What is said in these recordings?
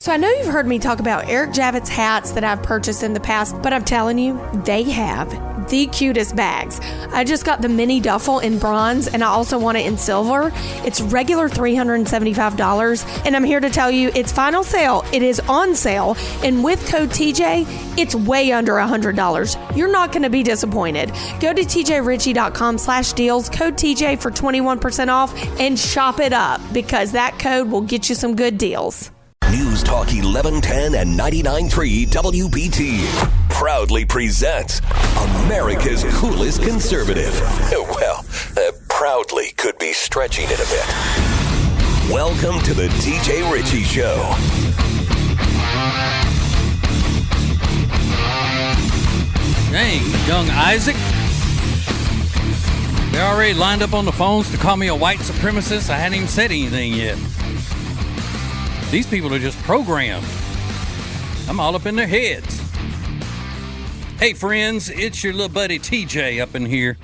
So I know you've heard me talk about Eric Javits hats that I've purchased in the past, but I'm telling you, they have the cutest bags. I just got the mini duffel in bronze, and I also want it in silver. It's regular $375, and I'm here to tell you it's final sale. It is on sale, and with code TJ, it's way under $100. You're not going to be disappointed. Go to tjritchie.com/deals, code TJ for 21% off, and shop it up because that code will get you some good deals. News Talk 1110 and 99.3 WBT proudly presents America's coolest conservative. Well, proudly could be stretching it a bit. Welcome to the TJ Ritchie Show. Dang, young Isaac. They're already lined up on the phones to call me a white supremacist. I hadn't even said anything yet. These people are just programmed. I'm all up in their heads. Hey, friends, it's your little buddy TJ up in here.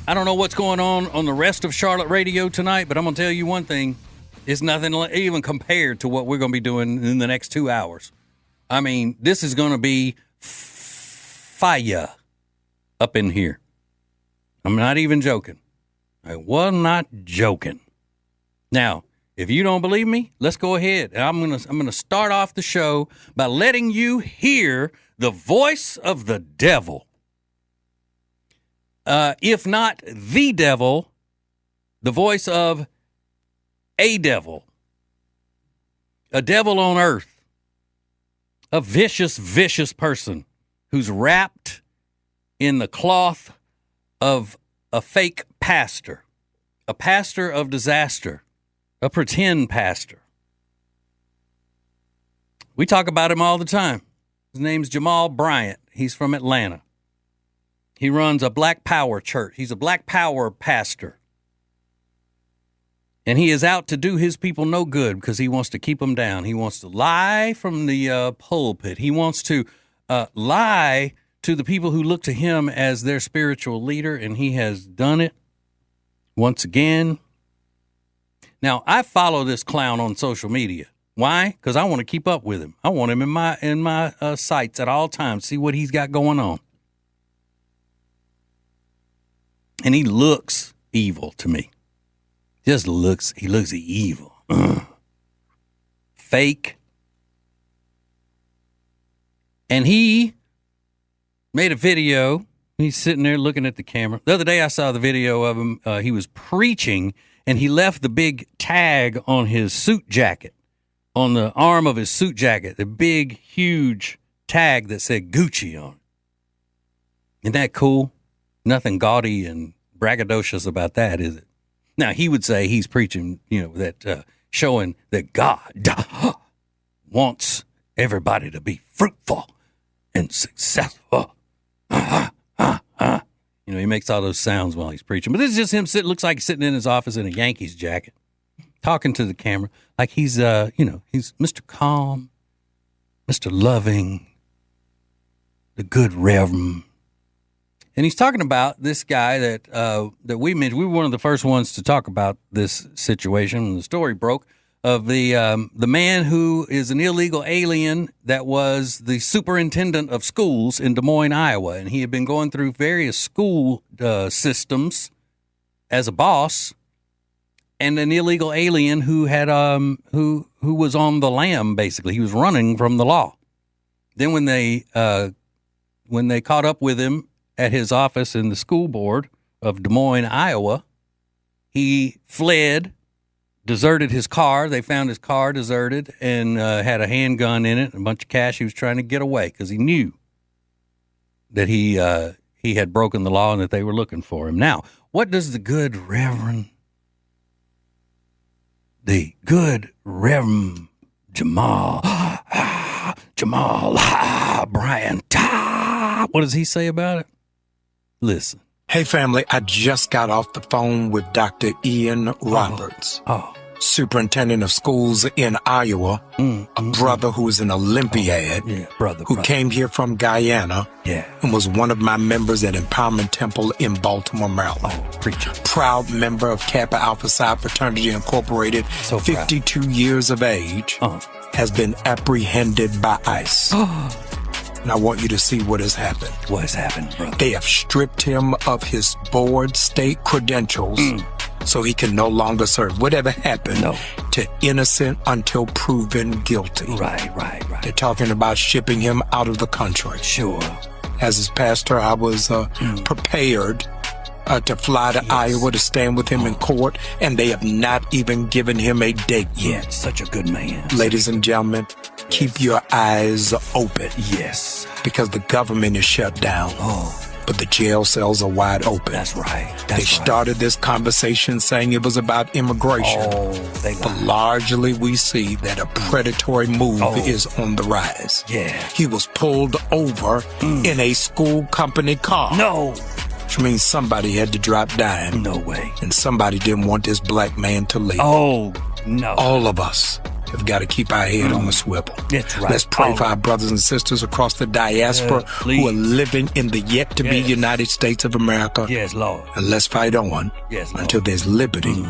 I don't know what's going on the rest of Charlotte radio tonight, but I'm going to tell you one thing. It's nothing even compared to what we're going to be doing in the next 2 hours. I mean, this is going to be fire up in here. I'm not even joking. I was not joking. Now, if you don't believe me, let's go ahead. I'm gonna start off the show by letting you hear the voice of the devil. If not the devil, the voice of a devil on earth, a vicious, vicious person who's wrapped in the cloth of a fake pastor, a pastor of disaster. A pretend pastor. We talk about him all the time. His name's Jamal Bryant. He's from Atlanta. He runs a Black Power church. He's a Black Power pastor. And he is out to do his people no good because he wants to keep them down. He wants to lie from the pulpit. He wants to lie to the people who look to him as their spiritual leader, and he has done it once again. Now, I follow this clown on social media. Why? Because I want to keep up with him. I want him in my sights at all times, see what he's got going on. And he looks evil to me. He looks evil. Fake. And he made a video. He's sitting there looking at the camera. The other day I saw the video of him. He was preaching. And he left the big tag on his suit jacket, on the arm of his suit jacket, the big, huge tag that said Gucci on it. Isn't that cool? Nothing gaudy and braggadocious about that, is it? Now, he would say he's preaching, that showing that God wants everybody to be fruitful and successful. He makes all those sounds while he's preaching. But this is just him looks like he's sitting in his office in a Yankees jacket, talking to the camera like he's, he's Mr. Calm, Mr. Loving, the good Reverend. And he's talking about this guy that we mentioned. We were one of the first ones to talk about this situation when the story broke of the man who is an illegal alien that was the superintendent of schools in Des Moines, Iowa. And he had been going through various school systems as a boss, and an illegal alien who had who was on the lam, basically. He was running from the law. Then when they caught up with him at his office in the school board of Des Moines, Iowa, he fled, deserted his car. They found his car deserted and had a handgun in it and a bunch of cash. He was trying to get away because he knew that he had broken the law and that they were looking for him. Now, what does the good Reverend Jamal Bryant, what does he say about it? Listen. Hey, family, I just got off the phone with Dr. Ian Roberts, superintendent of schools in Iowa, a brother who is an Olympiad, who came here from Guyana and was one of my members at Empowerment Temple in Baltimore, Maryland. Proud member of Kappa Alpha Psi Fraternity Incorporated, 52 years of age. has been apprehended by ICE. And I want you to see what has happened. What has happened, brother? They have stripped him of his board state credentials so he can no longer serve. Whatever happened to innocent until proven guilty. Right. They're talking about shipping him out of the country. Sure. As his pastor, I was prepared to fly to Iowa to stand with him in court, and they have not even given him a date yet. Such a good man. Ladies and gentlemen, keep your eyes open. Yes. Because the government is shut down. But the jail cells are wide open. That's right. They started this conversation saying it was about immigration. But largely we see that a predatory move is on the rise. Yeah. He was pulled over in a school company car. No. Which means somebody had to drop dime. No way. And somebody didn't want this black man to leave. Oh, no. All of us have got to keep our head on the swivel. That's right. Let's pray for our brothers and sisters across the diaspora who are living in the yet-to-be United States of America. Yes, Lord. And let's fight on until there's liberty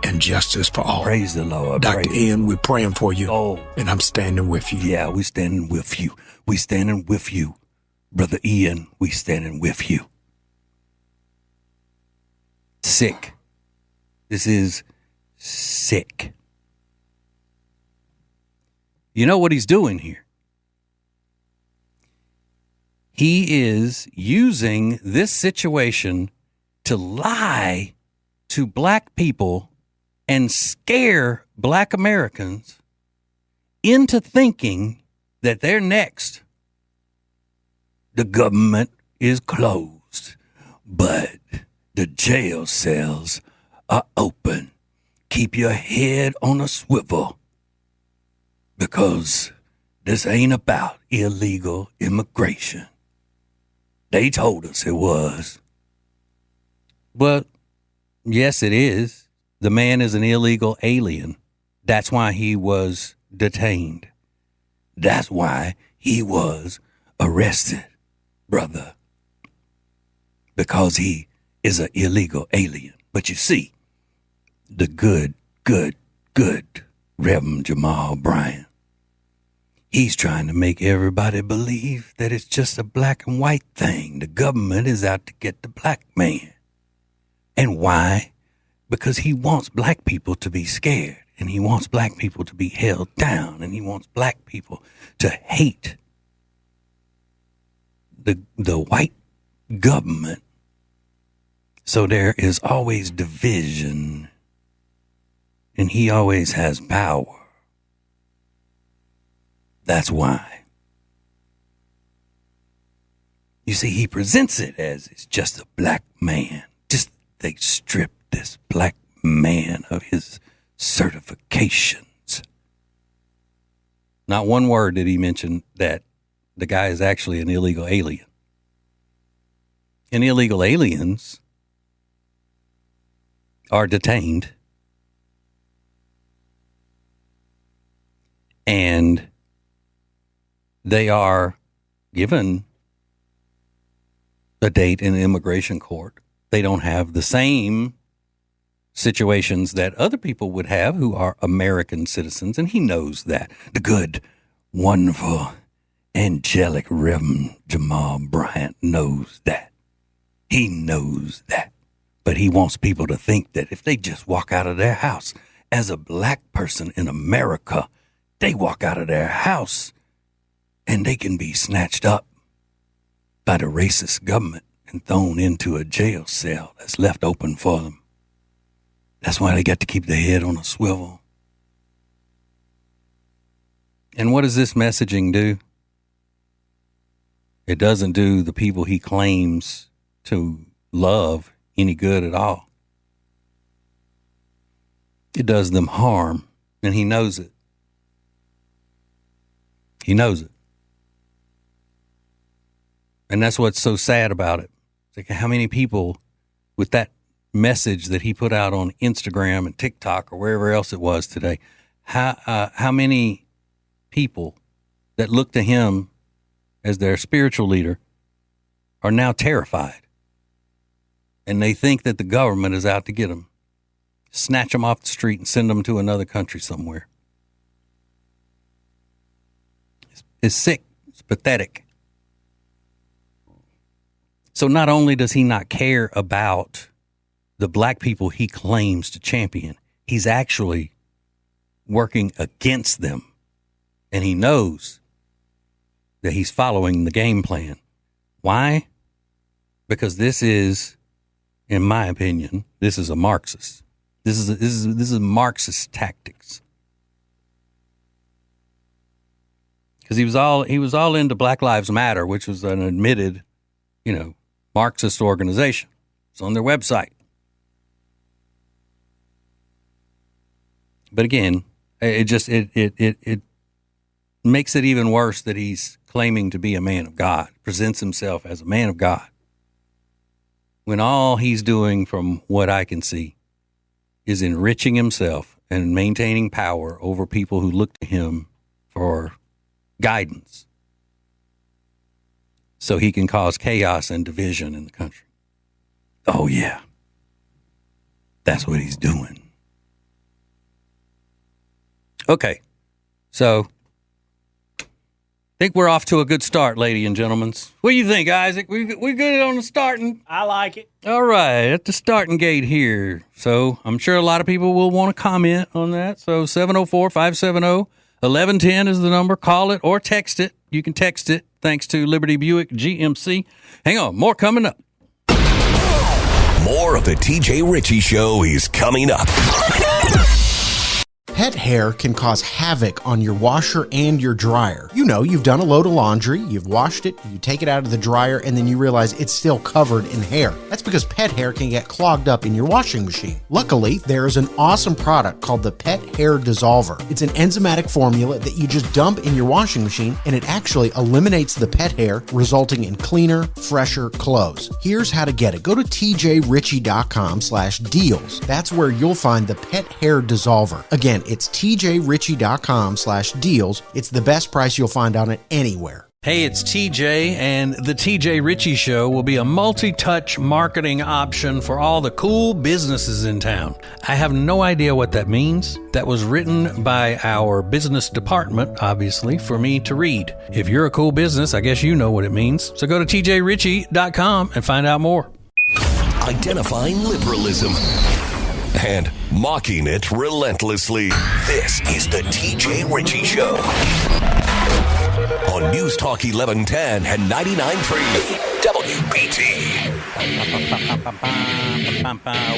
and justice for all. Praise the Lord. Dr. Ian, we're praying for you. And I'm standing with you. Yeah, we're standing with you. We standing with you. Brother Ian, we standing with you. Sick. This is sick. You know what he's doing here? He is using this situation to lie to black people and scare black Americans into thinking that they're next. The government is closed, but the jail cells are open. Keep your head on a swivel, because this ain't about illegal immigration. They told us it was. But yes, it is. The man is an illegal alien. That's why he was detained. That's why he was arrested, brother. Because he is an illegal alien. But you see, the good Reverend Jamal Bryant, he's trying to make everybody believe that it's just a black and white thing. The government is out to get the black man. And why? Because he wants black people to be scared, and he wants black people to be held down, and he wants black people to hate the white government. So there is always division, and he always has power. That's why. You see, he presents it as it's just a black man. Just they stripped this black man of his certifications. Not one word did he mention that the guy is actually an illegal alien. And illegal aliens are detained and they are given a date in immigration court. They don't have the same situations that other people would have who are American citizens, and he knows that. The good, wonderful, angelic Reverend Jamal Bryant knows that. He knows that. But he wants people to think that if they just walk out of their house as a black person in America, they walk out of their house and they can be snatched up by the racist government and thrown into a jail cell that's left open for them. That's why they got to keep their head on a swivel. And what does this messaging do? It doesn't do the people he claims to love any good at all. It does them harm, and he knows it. He knows it. And that's what's so sad about it. It's like how many people with that message that he put out on Instagram and TikTok or wherever else it was today, how many people that look to him as their spiritual leader are now terrified. And they think that the government is out to get them, snatch them off the street and send them to another country somewhere. is sick. It's pathetic. So not only does he not care about the black people he claims to champion, he's actually working against them. And he knows that he's following the game plan. Why? Because this is, in my opinion, this is a Marxist. This is Marxist tactics. Because he was all into Black Lives Matter, which was an admitted, Marxist organization. It's on their website. But again, it makes it even worse that he's claiming to be a man of God, presents himself as a man of God, when all he's doing, from what I can see, is enriching himself and maintaining power over people who look to him for guidance, so he can cause chaos and division in the country. Oh, yeah. That's what he's doing. Okay. So, I think we're off to a good start, ladies and gentlemen. What do you think, Isaac? We good on the starting? I like it. All right. At the starting gate here. So, I'm sure a lot of people will want to comment on that. So, 704-570-1110 is the number. Call it or text it. You can text it. Thanks to Liberty Buick GMC. Hang on, more coming up. More of the TJ Ritchie Show is coming up. Pet hair can cause havoc on your washer and your dryer. You've done a load of laundry, you've washed it, you take it out of the dryer, and then you realize it's still covered in hair. That's because pet hair can get clogged up in your washing machine. Luckily, there is an awesome product called the Pet Hair Dissolver. It's an enzymatic formula that you just dump in your washing machine, and it actually eliminates the pet hair, resulting in cleaner, fresher clothes. Here's how to get it. Go to tjritchie.com/deals. That's where you'll find the Pet Hair Dissolver. Again, it's tjritchie.com/deals. It's the best price you'll find on it anywhere. Hey, it's TJ, and the TJ Ritchie Show will be a multi-touch marketing option for all the cool businesses in town. I have no idea what that means. That was written by our business department, obviously, for me to read. If you're a cool business, I guess you know what it means. So go to tjritchie.com and find out more. Identifying liberalism and mocking it relentlessly. This is the TJ Ritchie Show on News Talk 1110 and 99.3 WBT.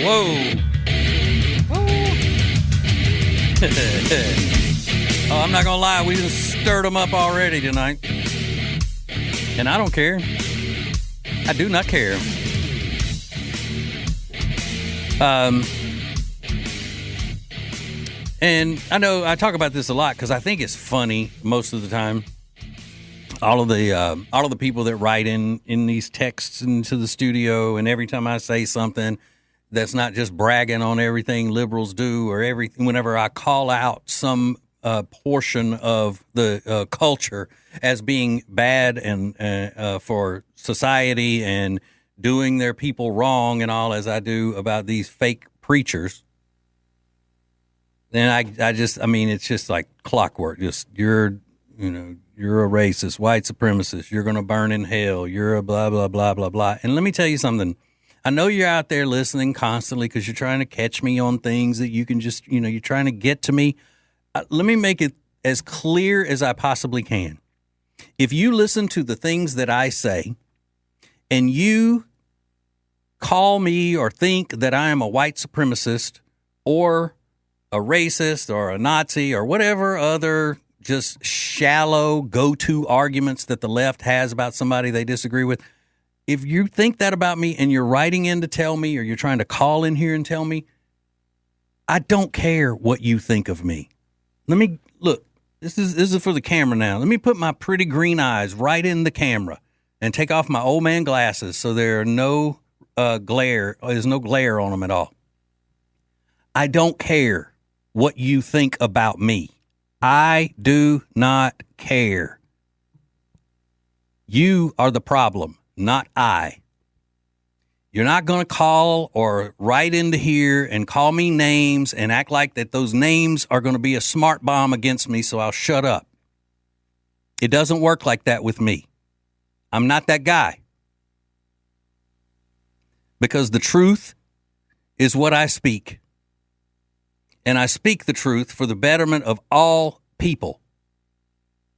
Whoa. Oh, I'm not going to lie. We just stirred them up already tonight. And I don't care. I do not care. And I know I talk about this a lot because I think it's funny most of the time. All of the people that write in these texts into the studio, and every time I say something that's not just bragging on everything liberals do or everything, whenever I call out some portion of the culture as being bad and for society and doing their people wrong and all, as I do about these fake preachers. Then it's just like clockwork. Just you're a racist, white supremacist. You're going to burn in hell. You're a blah, blah, blah, blah, blah. And let me tell you something. I know you're out there listening constantly because you're trying to catch me on things that you can just, you're trying to get to me. Let me make it as clear as I possibly can. If you listen to the things that I say and you call me or think that I am a white supremacist or a racist or a Nazi or whatever other just shallow go-to arguments that the left has about somebody they disagree with, if you think that about me and you're writing in to tell me, or you're trying to call in here and tell me, I don't care what you think of me. Let me look. This is for the camera now. Let me put my pretty green eyes right in the camera and take off my old man glasses so there are no glare. There's no glare on them at all. I don't care what you think about me. I do not care. You are the problem, not I. You're not going to call or write into here and call me names and act like that those names are going to be a smart bomb against me, so I'll shut up. It doesn't work like that with me. I'm not that guy. Because the truth is what I speak. And I speak the truth for the betterment of all people,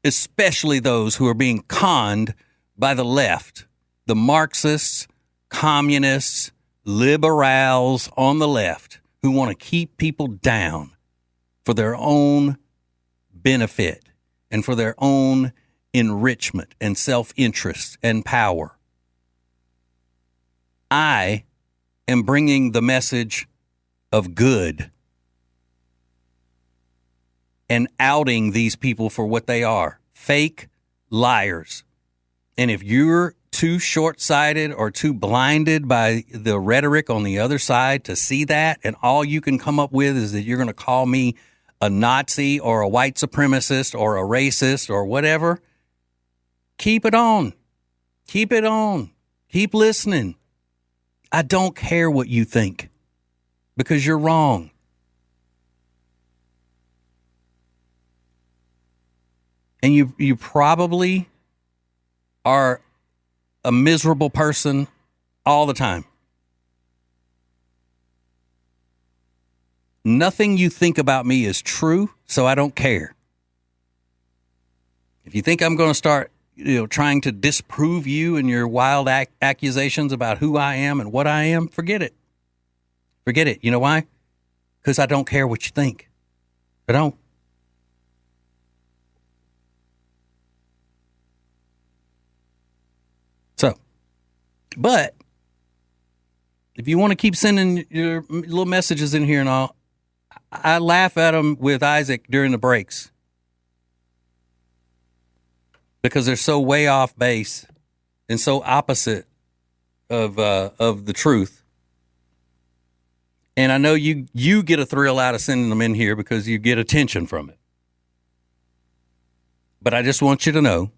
especially those who are being conned by the left, the Marxists, communists, liberals on the left who want to keep people down for their own benefit and for their own enrichment and self-interest and power. I am bringing the message of good and outing these people for what they are, fake liars. And if you're too short-sighted or too blinded by the rhetoric on the other side to see that, and all you can come up with is that you're going to call me a Nazi or a white supremacist or a racist or whatever, keep it on. Keep it on. Keep listening. I don't care what you think because you're wrong. And you probably are a miserable person all the time. Nothing you think about me is true, so I don't care. If you think I'm going to start, trying to disprove you and your wild accusations about who I am and what I am, forget it. Forget it. You know why? Because I don't care what you think. I don't. So, but if you want to keep sending your little messages in here and all, I laugh at them with Isaac during the breaks because they're so way off base and so opposite of the truth. And I know you get a thrill out of sending them in here because you get attention from it. But I just want you to know,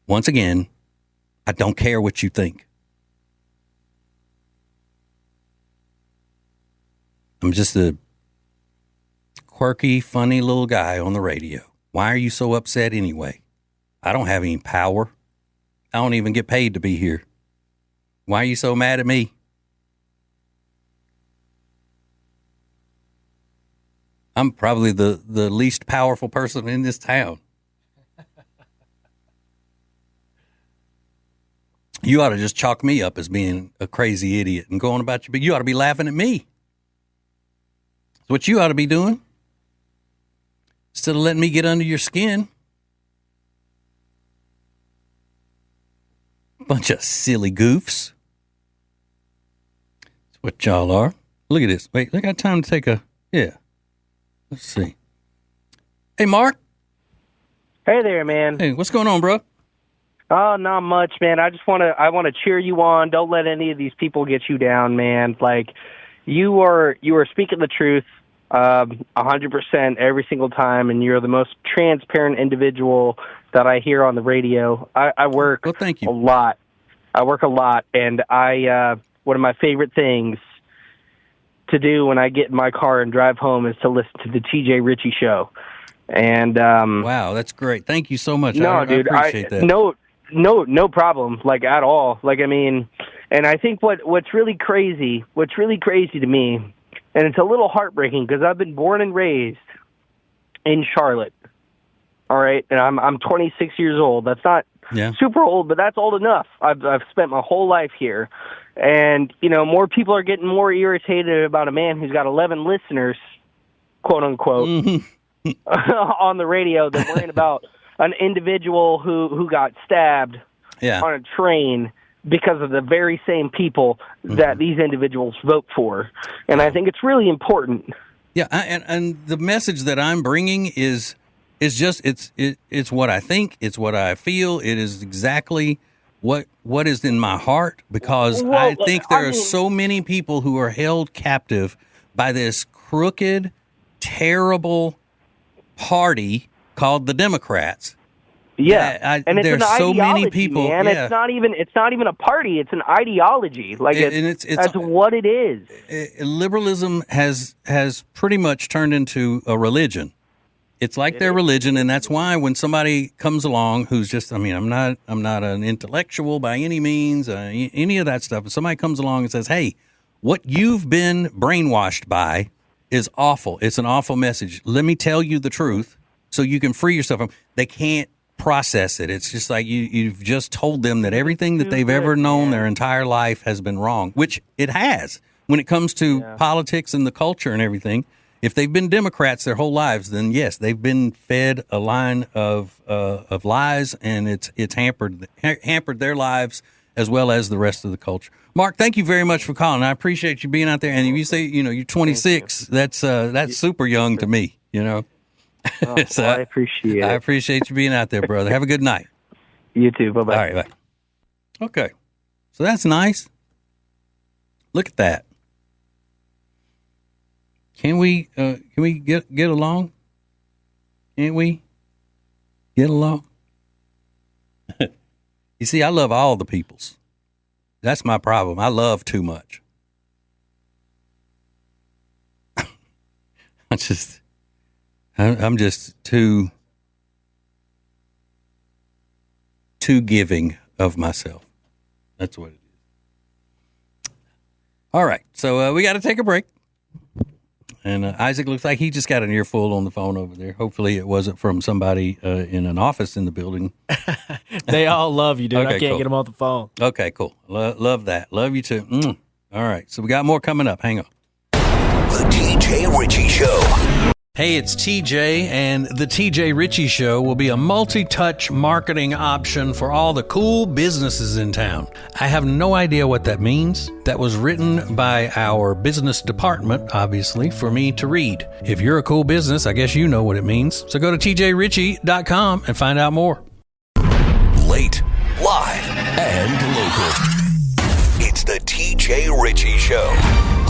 once again, I don't care what you think. I'm just a quirky, funny little guy on the radio. Why are you so upset anyway? I don't have any power. I don't even get paid to be here. Why are you so mad at me? I'm probably the least powerful person in this town. You ought to just chalk me up as being a crazy idiot and going about but you ought to be laughing at me. That's what you ought to be doing. Instead of letting me get under your skin. Bunch of silly goofs. That's what y'all are. Look at this. Wait, I got time to take yeah. Let's see. Hey, Mark. Hey there, man. Hey, what's going on, bro? Oh, not much, man. I want to cheer you on. Don't let any of these people get you down, man. Like, you are speaking the truth 100% every single time, and you're the most transparent individual that I hear on the radio. I work thank you. a lot. I work a lot, and one of my favorite things to do when I get in my car and drive home is to listen to the TJ Ritchie Show. And wow, that's great. Thank you so much. No, dude, I appreciate that. No problem, like, at all. Like, I mean, and I think what's really crazy to me, and it's a little heartbreaking because I've been born and raised in Charlotte. All right, and I'm 26 years old. That's not super old, but that's old enough. I've spent my whole life here, and more people are getting more irritated about a man who's got 11 listeners, quote unquote, on the radio than worrying about an individual who got stabbed on a train because of the very same people that these individuals vote for. And I think it's really important. Yeah, and the message that I'm bringing is just it's what I think, it's what I feel, it is exactly what is in my heart, because I think there are so many people who are held captive by this crooked, terrible party called the Democrats. Yeah, and it's there's an so ideology, many people. Man. Yeah. It's not even a party. It's an ideology. Like that's what it is. Liberalism has pretty much turned into a religion. It's like their religion, and that's why when somebody comes along who's just, I mean, I'm not an intellectual by any means, any of that stuff. If somebody comes along and says, hey, what you've been brainwashed by is awful. It's an awful message. Let me tell you the truth so you can free yourself from. They can't process it. It's just like you've just told them that everything that they've ever known their entire life has been wrong, which it has. When it comes to politics and the culture and everything, if they've been Democrats their whole lives, then yes, they've been fed a line of lies, and it's hampered their lives as well as the rest of the culture. Mark, thank you very much for calling. I appreciate you being out there. And if you say, you're 26, that's super young to me, Oh, so well, I appreciate it. I appreciate you being out there, brother. Have a good night. You too. Bye-bye. All right, bye. Okay. So that's nice. Look at that. Can we get along? Can't we get along? You see, I love all the peoples. That's my problem. I love too much. I'm just too giving of myself. That's what it is. All right. So we got to take a break. And Isaac looks like he just got an earful on the phone over there. Hopefully it wasn't from somebody in an office in the building. They all love you, dude. Okay, I can't cool. get them off the phone. Okay, cool. Love that. Love you too. All right. So we got more coming up. Hang on. The TJ Ritchie Show. Hey, it's TJ, and the TJ Ritchie Show will be a multi-touch marketing option for all the cool businesses in town. I have no idea what that means. That was written by our business department, obviously, for me to read. If you're a cool business, I guess you know what it means. So go to tjritchie.com and find out more. Late, live, and local. It's the TJ Ritchie Show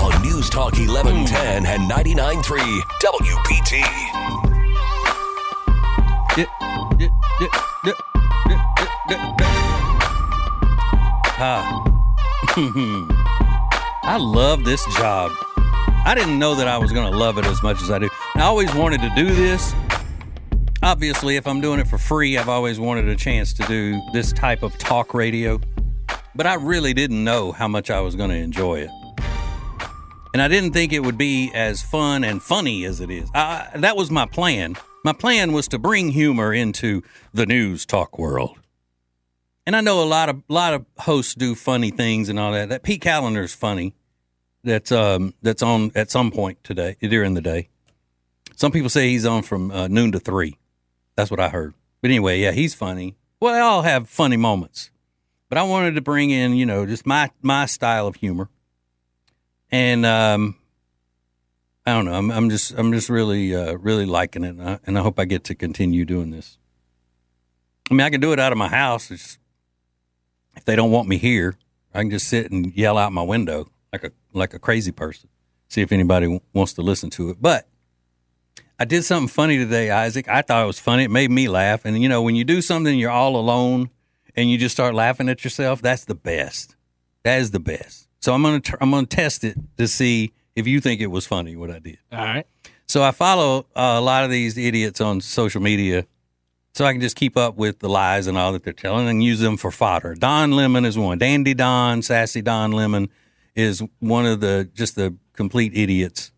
on News Talk 1110 and 99.3 WBT. I love this job. I didn't know that I was going to love it as much as I do. I always wanted to do this. Obviously, if I'm doing it for free, I've always wanted a chance to do this type of talk radio. But I really didn't know how much I was going to enjoy it. And I didn't think it would be as fun and funny as it is. That was my plan. My plan was to bring humor into the news talk world. And I know a lot of hosts do funny things and all that. That Pete Calendar's funny. That's on at some point today during the day. Some people say he's on from noon to 3. That's what I heard. But anyway, yeah, he's funny. Well, they all have funny moments. But I wanted to bring in, just my style of humor. And I don't know. I'm just really liking it, and I hope I get to continue doing this. I mean, I can do it out of my house. If they don't want me here, I can just sit and yell out my window like a crazy person. See if anybody wants to listen to it. But I did something funny today, Isaac. I thought it was funny. It made me laugh. And when you do something, you're all alone, and you just start laughing at yourself. That's the best. That is the best. So I'm gonna test it to see if you think it was funny what I did. All right. So I follow a lot of these idiots on social media, so I can just keep up with the lies and all that they're telling and use them for fodder. Don Lemon is one. Dandy Don, Sassy Don Lemon is one of the complete idiots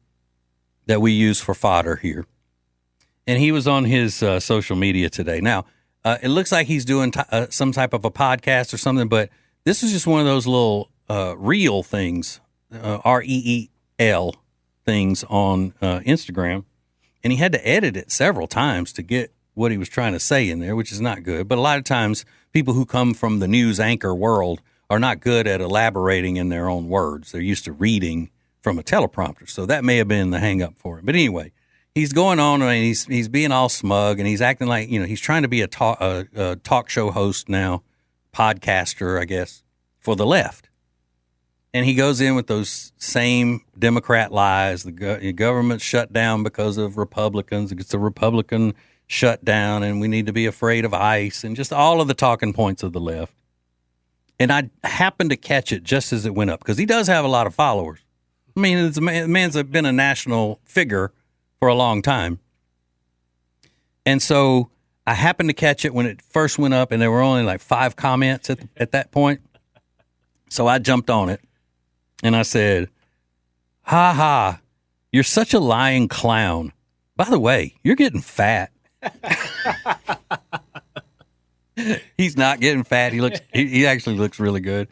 that we use for fodder here. And he was on his social media today. Now, it looks like he's doing some type of a podcast or something, but this is just one of those little reel things, REEL things on Instagram. And he had to edit it several times to get what he was trying to say in there, which is not good. But a lot of times people who come from the news anchor world are not good at elaborating in their own words. They're used to reading from a teleprompter. So that may have been the hang up for him. But anyway, he's going on and he's being all smug and he's acting like, he's trying to be a talk show host now, podcaster, I guess, for the left. And he goes in with those same Democrat lies. The government's shut down because of Republicans. It's a Republican shutdown, and we need to be afraid of ICE, and just all of the talking points of the left. And I happened to catch it just as it went up, because he does have a lot of followers. I mean, the man's been a national figure for a long time. And so I happened to catch it when it first went up, and there were only like 5 comments at that point. So I jumped on it, and I said, "Ha ha, you're such a lying clown. By the way, you're getting fat." He's not getting fat. He actually looks really good.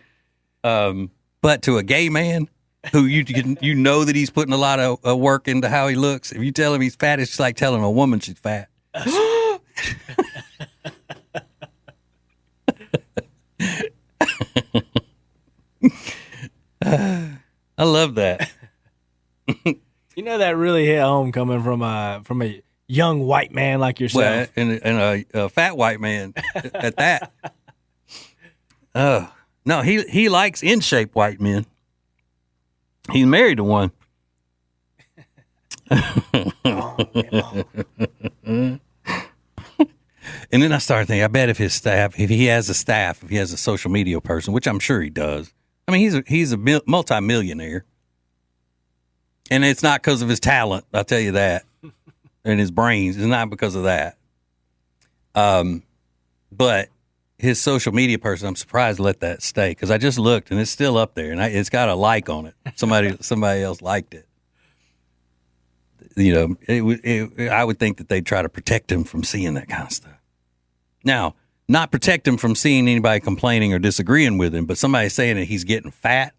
But to a gay man who you know that he's putting a lot of work into how he looks, if you tell him he's fat, it's just like telling a woman she's fat. I love that. You know, that really hit home coming from a young white man like yourself. Well, and a fat white man at that. No, he likes in shape white men. He's married to one. And then I started thinking, I bet if he has a social media person, which I'm sure he does. I mean, he's a multi-millionaire. And it's not because of his talent, I'll tell you that. And his brains. It's not because of that. But his social media person, I'm surprised to let that stay, because I just looked and it's still up there, and it's got a like on it. Somebody else liked it. You know, I would think that they'd try to protect him from seeing that kind of stuff. Now, not protect him from seeing anybody complaining or disagreeing with him, but somebody saying that he's getting fat.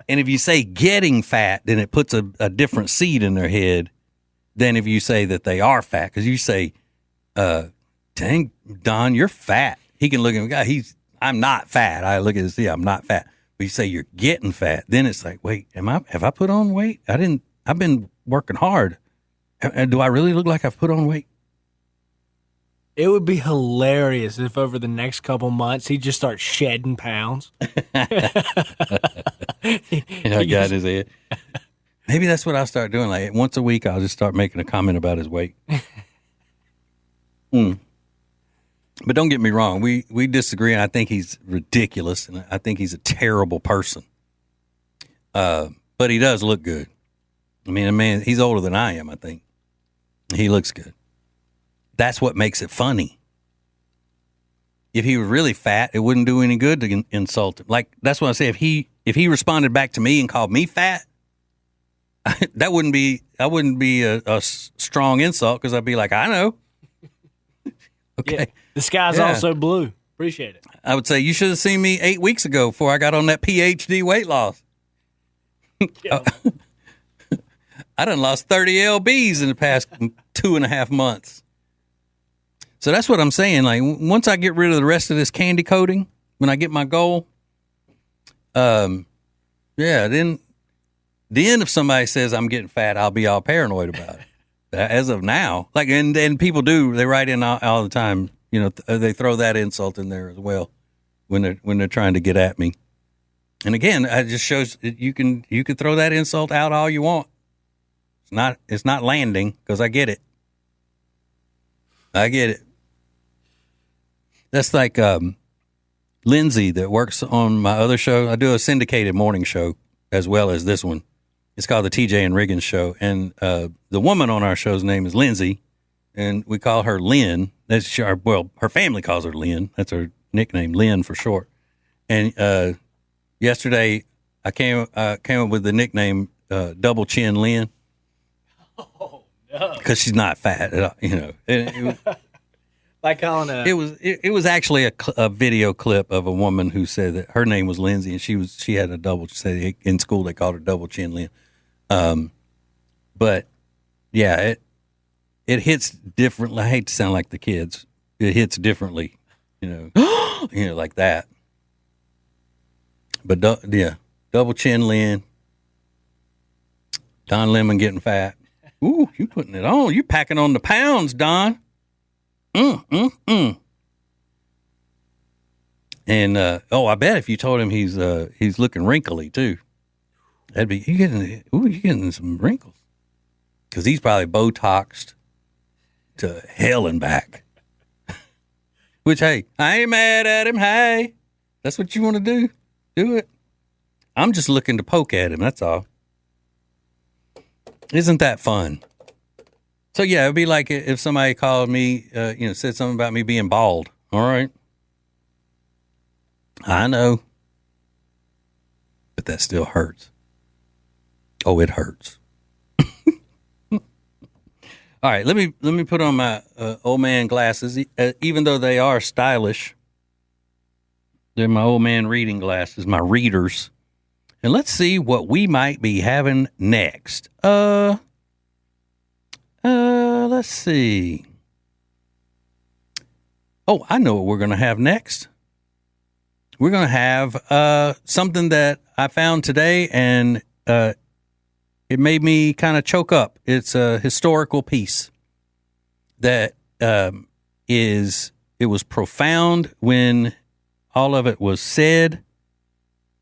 And if you say getting fat, then it puts a different seed in their head than if you say that they are fat. Because you say, dang, Don, you're fat. He can look at me, I'm not fat. I look at this, I'm not fat. But you say you're getting fat, then it's like, wait, have I put on weight? I've been working hard. Do I really look like I've put on weight? It would be hilarious if over the next couple months he just starts shedding pounds. I got his head. Maybe that's what I'll start doing. Like once a week, I'll just start making a comment about his weight. But don't get me wrong. We disagree, and I think he's ridiculous, and I think he's a terrible person. But he does look good. I mean, he's older than I am, I think. He looks good. That's what makes it funny. If he was really fat, it wouldn't do any good to insult him. Like, that's what I say. If he responded back to me and called me fat, that wouldn't be a strong insult, because I'd be like, I know. Okay. Yeah, the sky's also blue. Appreciate it. I would say, you should have seen me 8 weeks ago before I got on that PhD weight loss. I done lost 30 lbs in the past 2.5 months. So that's what I'm saying. Like, once I get rid of the rest of this candy coating, when I get my goal, then if somebody says I'm getting fat, I'll be all paranoid about it. As of now, like, and people they write in all the time. You know, they throw that insult in there as well when they're trying to get at me. And again, it just shows that you can throw that insult out all you want. It's not landing, because I get it. That's like Lindsay that works on my other show. I do a syndicated morning show as well as this one. It's called the TJ and Riggins Show. And the woman on our show's name is Lindsay, and we call her Lynn. Her family calls her Lynn. That's her nickname, Lynn for short. And yesterday I came up with the nickname Double Chin Lynn. Oh, no. Because she's not fat at all, you know. Like calling It was actually a video clip of a woman who said that her name was Lindsay, and she had a double. She said in school they called her Double Chin Lynn. But yeah, it hits differently. I hate to sound like the kids. It hits differently, you know, like that. But Double Chin Lynn, Don Lemon getting fat. Ooh, you putting it on. You packing on the pounds, Don. And I bet if you told him he's looking wrinkly too, that'd be you getting some wrinkles, because he's probably Botoxed to hell and back. Which, hey, I ain't mad at him. Hey, that's what you want to do. Do it. I'm just looking to poke at him. That's all. Isn't that fun? So, yeah, it'd be like if somebody called me, said something about me being bald. All right. I know. But that still hurts. Oh, it hurts. All right, let me put on my old man glasses, even though they are stylish. They're my old man reading glasses, my readers. And let's see what we might be having next. Let's see. Oh, I know what we're going to have next. We're going to have something that I found today, and it made me kind of choke up. It's a historical piece that it was profound when all of it was said,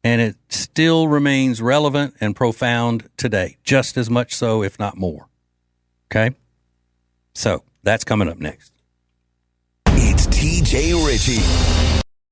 and it still remains relevant and profound today, just as much so, if not more. Okay? So, that's coming up next. It's TJ Ritchie.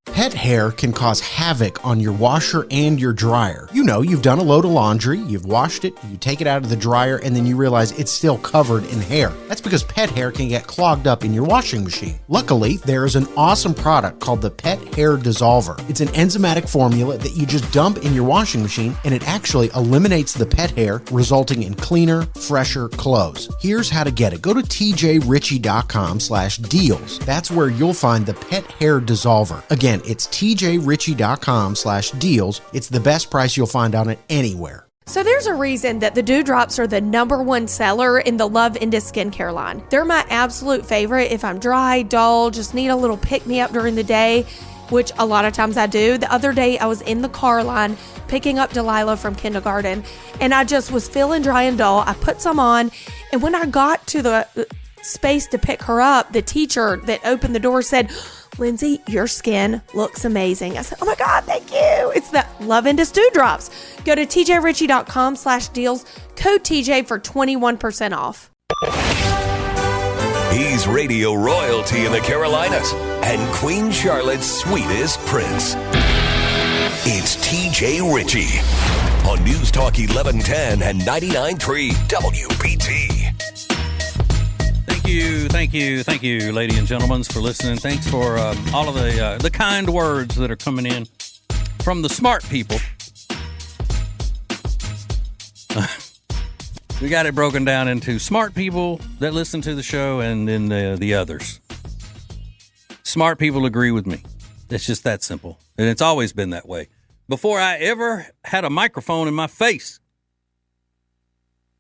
Pet hair can cause havoc on your washer and your dryer. You know, you've done a load of laundry, you've washed it, you take it out of the dryer, and then you realize it's still covered in hair. That's because pet hair can get clogged up in your washing machine. Luckily, there is an awesome product called the Pet Hair Dissolver. It's an enzymatic formula that you just dump in your washing machine, and it actually eliminates the pet hair, resulting in cleaner, fresher clothes. Here's how to get it. Go to tjritchie.com/deals. That's where you'll find the Pet Hair Dissolver. Again, it's tjritchie.com/deals. It's the best price you'll find on it anywhere. So there's a reason that the Dewdrops are the #1 seller in the Love Into skincare line. They're my absolute favorite if I'm dry, dull, just need a little pick-me-up during the day, which a lot of times I do. The other day I was in the car line picking up Delilah from kindergarten, and I just was feeling dry and dull. I put some on, and when I got to the space to pick her up, the teacher that opened the door said, "Lindsay, your skin looks amazing." I said, "Oh my God, thank you." It's the Love Into Dewdrops. Go to tjritchie.com/deals, code TJ for 21% off. He's radio royalty in the Carolinas and Queen Charlotte's sweetest prince. It's TJ Ritchie on News Talk 1110 and 99.3 WBT. Thank you, ladies and gentlemen, for listening. Thanks for all of the kind words that are coming in from the smart people. We got it broken down into smart people that listen to the show and then the others. Smart people agree with me. It's just that simple. And it's always been that way. Before I ever had a microphone in my face,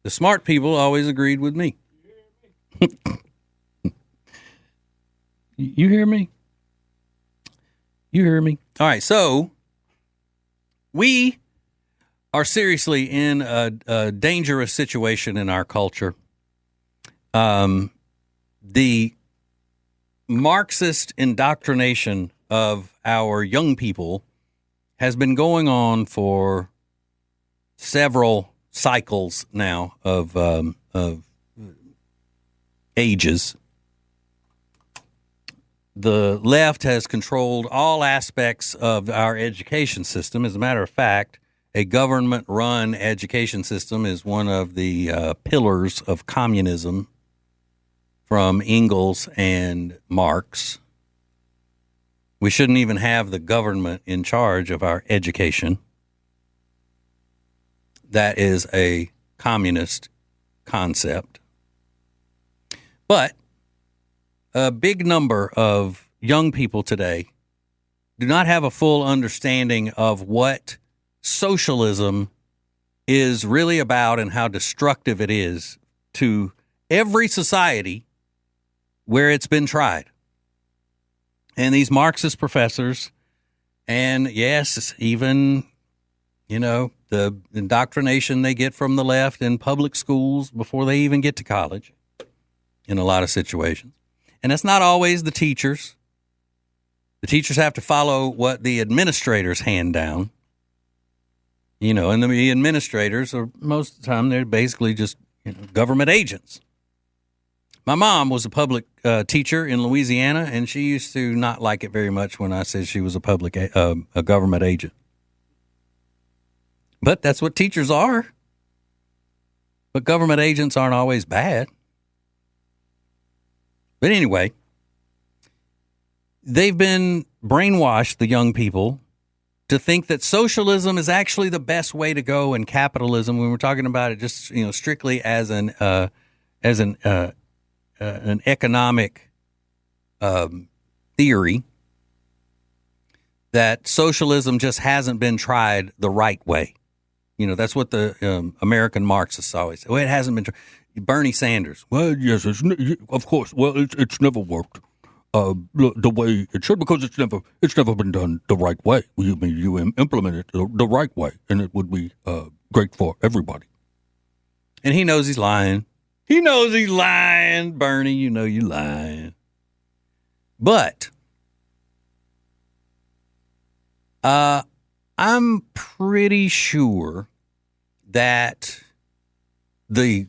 the smart people always agreed with me. You hear me? You hear me? All right, so we are seriously in a dangerous situation in our culture. The Marxist indoctrination of our young people has been going on for several cycles now of ages. The left has controlled all aspects of our education system. As a matter of fact, a government-run education system is one of the pillars of communism from Engels and Marx. We shouldn't even have the government in charge of our education. That is a communist concept. But a big number of young people today do not have a full understanding of what socialism is really about and how destructive it is to every society where it's been tried. And these Marxist professors, and yes, even, the indoctrination they get from the left in public schools before they even get to college in a lot of situations. And it's not always the teachers. The teachers have to follow what the administrators hand down. And the administrators are, most of the time, they're basically just government agents. My mom was a public teacher in Louisiana, and she used to not like it very much when I said she was a government agent. But that's what teachers are. But government agents aren't always bad. But anyway, they've been brainwashed, the young people, to think that socialism is actually the best way to go, and capitalism, when we're talking about it just strictly as an economic theory, that socialism just hasn't been tried the right way. That's what the American Marxists always say. Well, it hasn't been tried. Bernie Sanders. Well, yes, of course. Well, it's never worked the way it should, because it's never been done the right way. You implement it the right way, and it would be great for everybody. And he knows he's lying. He knows he's lying, Bernie. You know you lying. But I'm pretty sure that the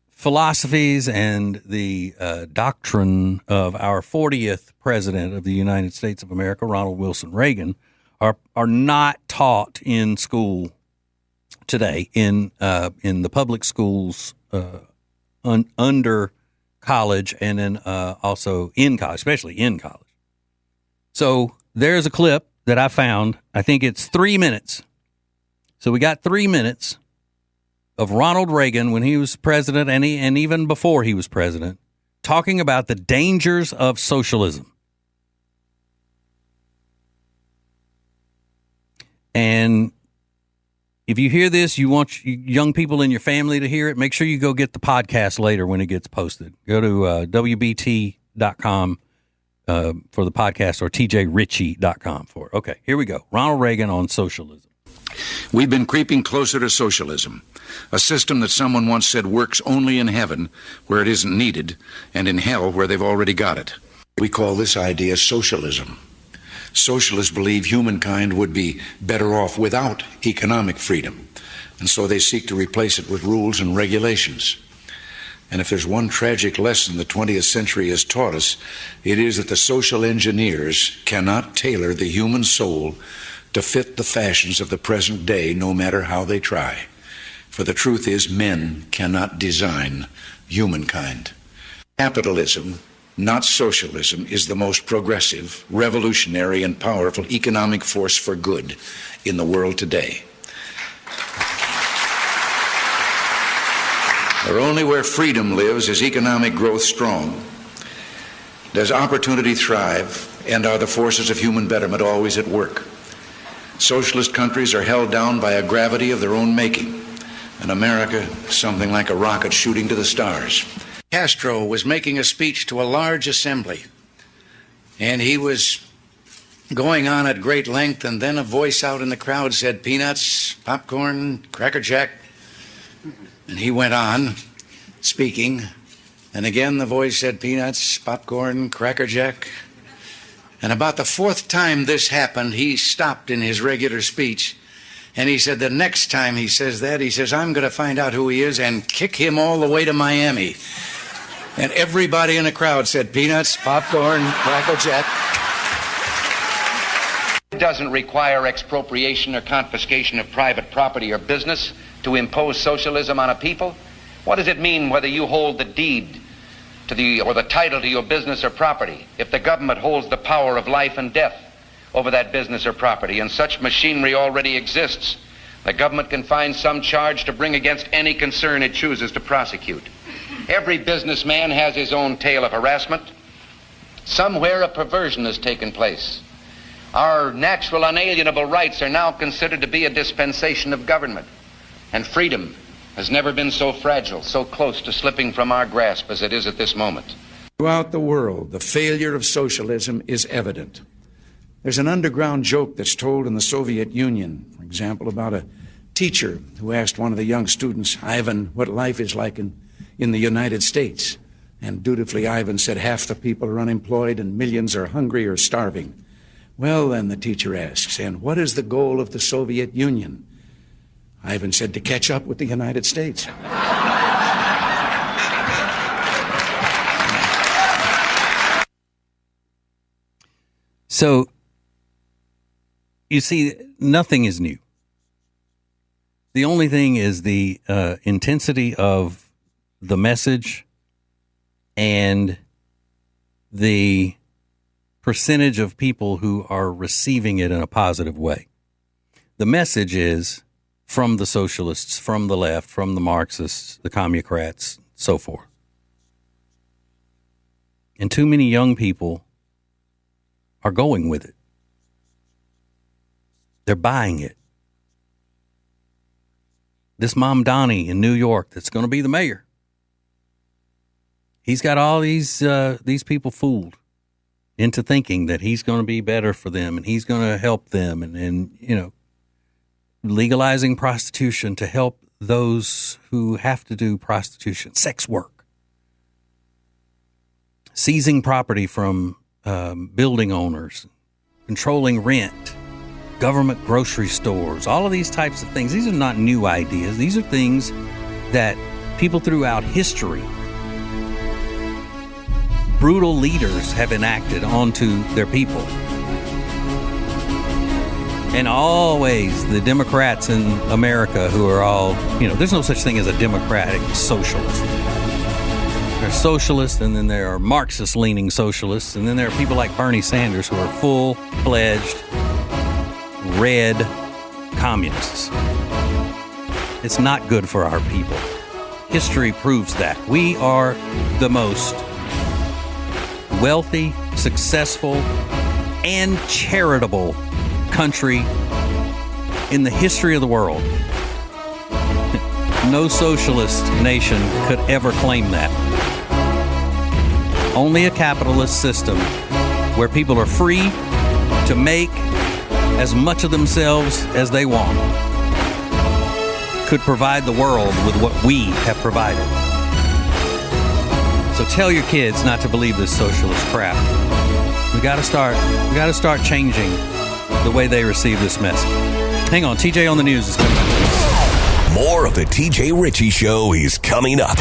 philosophies and the doctrine of our 40th president of the United States of America, Ronald Wilson Reagan, are not taught in school today in the public schools under college, and then also in college, especially in college. So there's a clip that I found. I think it's 3 minutes. So we got 3 minutes of Ronald Reagan when he was president, and even before he was president, talking about the dangers of socialism. And if you hear this, you want young people in your family to hear it, make sure you go get the podcast later when it gets posted. Go to WBT.com for the podcast, or TJRitchie.com for it. Okay, here we go. Ronald Reagan on socialism. We've been creeping closer to socialism, a system that someone once said works only in heaven, where it isn't needed, and in hell, where they've already got it. We call this idea socialism. Socialists believe humankind would be better off without economic freedom, and so they seek to replace it with rules and regulations. And if there's one tragic lesson the 20th century has taught us, it is that the social engineers cannot tailor the human soul to fit the fashions of the present day, no matter how they try. For the truth is, men cannot design humankind. Capitalism, not socialism, is the most progressive, revolutionary, and powerful economic force for good in the world today. For only where freedom lives is economic growth strong, does opportunity thrive, and are the forces of human betterment always at work. Socialist countries are held down by a gravity of their own making, and America, something like a rocket shooting to the stars. Castro was making a speech to a large assembly, and he was going on at great length, and then a voice out in the crowd said, "Peanuts, popcorn, Cracker Jack." And he went on speaking, and again the voice said, "Peanuts, popcorn, Cracker Jack." And about the fourth time this happened, he stopped in his regular speech, and he said, the next time he says that, he says, "I'm going to find out who he is and kick him all the way to Miami." And everybody in the crowd said, "Peanuts, popcorn, Cracker Jack." It doesn't require expropriation or confiscation of private property or business to impose socialism on a people. What does it mean whether you hold the deed to or the title to your business or property, if the government holds the power of life and death over that business or property? And such machinery already exists. The government can find some charge to bring against any concern it chooses to prosecute. Every businessman has his own tale of harassment. Somewhere a perversion has taken place. Our natural unalienable rights are now considered to be a dispensation of government. And freedom has never been so fragile, so close to slipping from our grasp as it is at this moment. Throughout the world, the failure of socialism is evident. There's an underground joke that's told in the Soviet Union, for example, about a teacher who asked one of the young students, "Ivan, what life is like in the United States?" And dutifully, Ivan said, "Half the people are unemployed and millions are hungry or starving." "Well, then," the teacher asks, "and what is the goal of the Soviet Union?" Ivan said, "To catch up with the United States." So, you see, nothing is new. The only thing is the intensity of the message and the percentage of people who are receiving it in a positive way. The message is from the socialists, from the left, from the Marxists, the commucrats, so forth. And too many young people are going with it. They're buying it. This Mamdani in New York that's going to be the mayor, he's got all these people fooled into thinking that he's going to be better for them and he's going to help them and legalizing prostitution to help those who have to do prostitution, sex work, seizing property from building owners, controlling rent, government grocery stores, all of these types of things. These are not new ideas. These are things that people throughout history, brutal leaders have enacted onto their people. And always the Democrats in America who are all, there's no such thing as a democratic socialist. There's socialists, and then there are Marxist-leaning socialists, and then there are people like Bernie Sanders who are full-fledged red communists. It's not good for our people. History proves that. We are the most wealthy, successful, and charitable country in the history of the world. No socialist nation could ever claim that. Only a capitalist system where people are free to make as much of themselves as they want could provide the world with what we have provided. So tell your kids not to believe this socialist crap. We got to start changing the way they receive this message. Hang on, TJ on the News is coming up. More of the TJ Ritchie Show is coming up.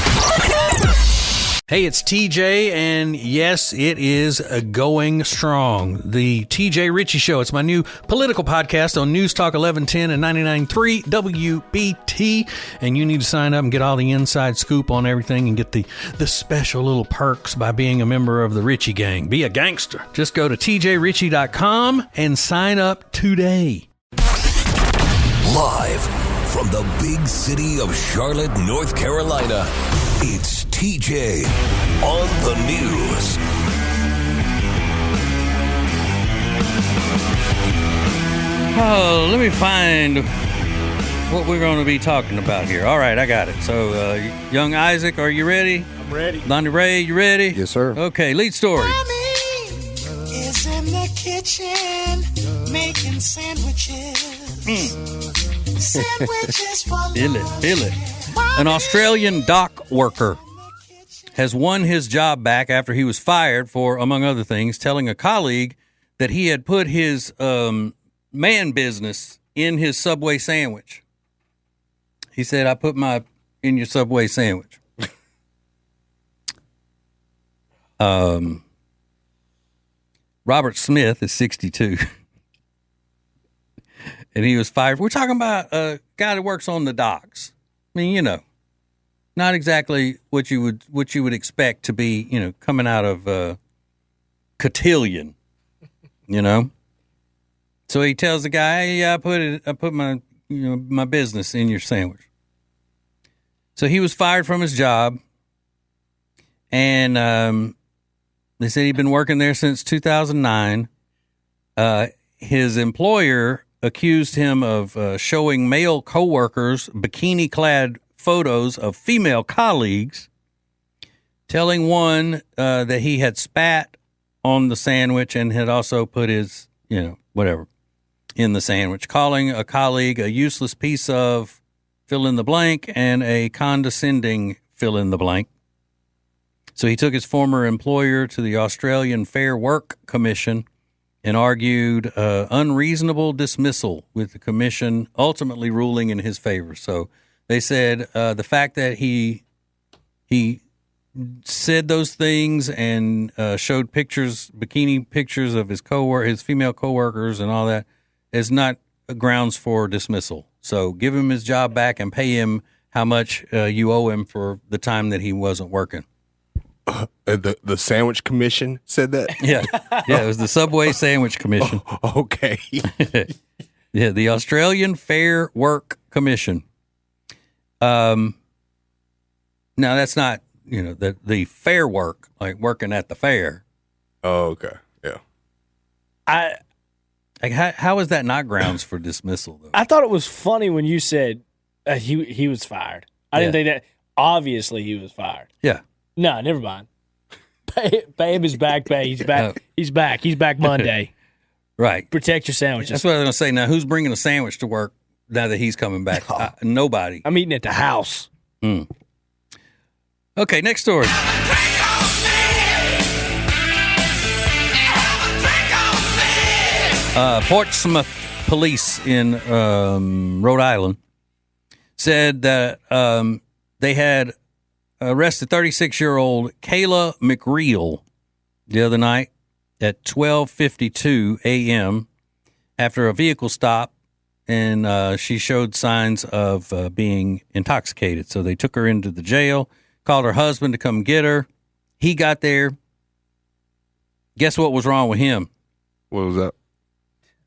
Hey, it's TJ, and yes, it is going strong. The TJ Ritchie Show. It's my new political podcast on News Talk 1110 and 99.3 WBT, and you need to sign up and get all the inside scoop on everything and get the special little perks by being a member of the Ritchie Gang. Be a gangster. Just go to tjritchie.com and sign up today. Live from the big city of Charlotte, North Carolina, it's TJ on the News. Oh, let me find what we're going to be talking about here. All right, I got it. So, young Isaac, are you ready? I'm ready. Lonnie Ray, you ready? Yes, sir. Okay, lead story. Mommy is in the kitchen making sandwiches. Sandwiches for Feel it. An Australian dock worker has won his job back after he was fired for, among other things, telling a colleague that he had put his man business in his Subway sandwich. He said, I put in your Subway sandwich. Robert Smith is 62. And he was fired. We're talking about a guy that works on the docks. I mean, not exactly what you would expect to be, coming out of cotillion, So he tells the guy, "Hey, I put my my business in your sandwich." So he was fired from his job, and they said he'd been working there since 2009. His employer accused him of showing male coworkers bikini-clad photos of female colleagues, telling one that he had spat on the sandwich and had also put his, whatever, in the sandwich, calling a colleague a useless piece of fill in the blank and a condescending fill in the blank. So he took his former employer to the Australian Fair Work Commission and argued unreasonable dismissal, with the commission ultimately ruling in his favor. So they said the fact that he said those things and showed pictures, bikini pictures of his female coworkers and all that, is not grounds for dismissal. So give him his job back and pay him how much you owe him for the time that he wasn't working. The Sandwich Commission said that? Yeah. Yeah, it was the Subway Sandwich Commission. Oh, okay. Yeah, the Australian Fair Work Commission. Now, that's not, the fair work, like working at the fair. Oh, okay. Yeah. How is that not grounds for dismissal, though? I thought it was funny when you said he was fired. I didn't think that. Obviously, he was fired. Yeah. No, never mind. Pay him his back pay. He's back. He's back. He's back Monday. Right. Protect your sandwiches. That's what I was going to say. Now, who's bringing a sandwich to work now that he's coming back? Nobody. I'm eating at the house. Okay, next story. Portsmouth police in Rhode Island said that they had arrested 36-year-old Kayla McReal the other night at 12:52 a.m. after a vehicle stop, and she showed signs of being intoxicated. So they took her into the jail, called her husband to come get her. He got there. Guess what was wrong with him? What was that?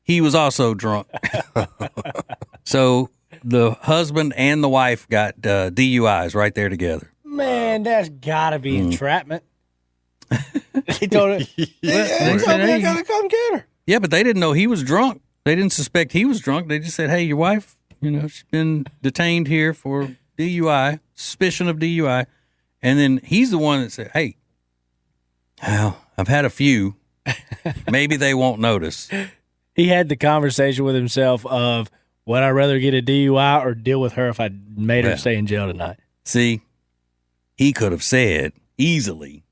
He was also drunk. So the husband and the wife got DUIs right there together. Man, that's got to be entrapment. He told her, I got to come get her. Yeah, but they didn't know he was drunk. They didn't suspect he was drunk. They just said, hey, your wife, she's been detained here for DUI, suspicion of DUI. And then he's the one that said, hey, well, I've had a few. Maybe they won't notice. He had the conversation with himself of, would I rather get a DUI or deal with her if I made her stay in jail tonight? See, he could have said easily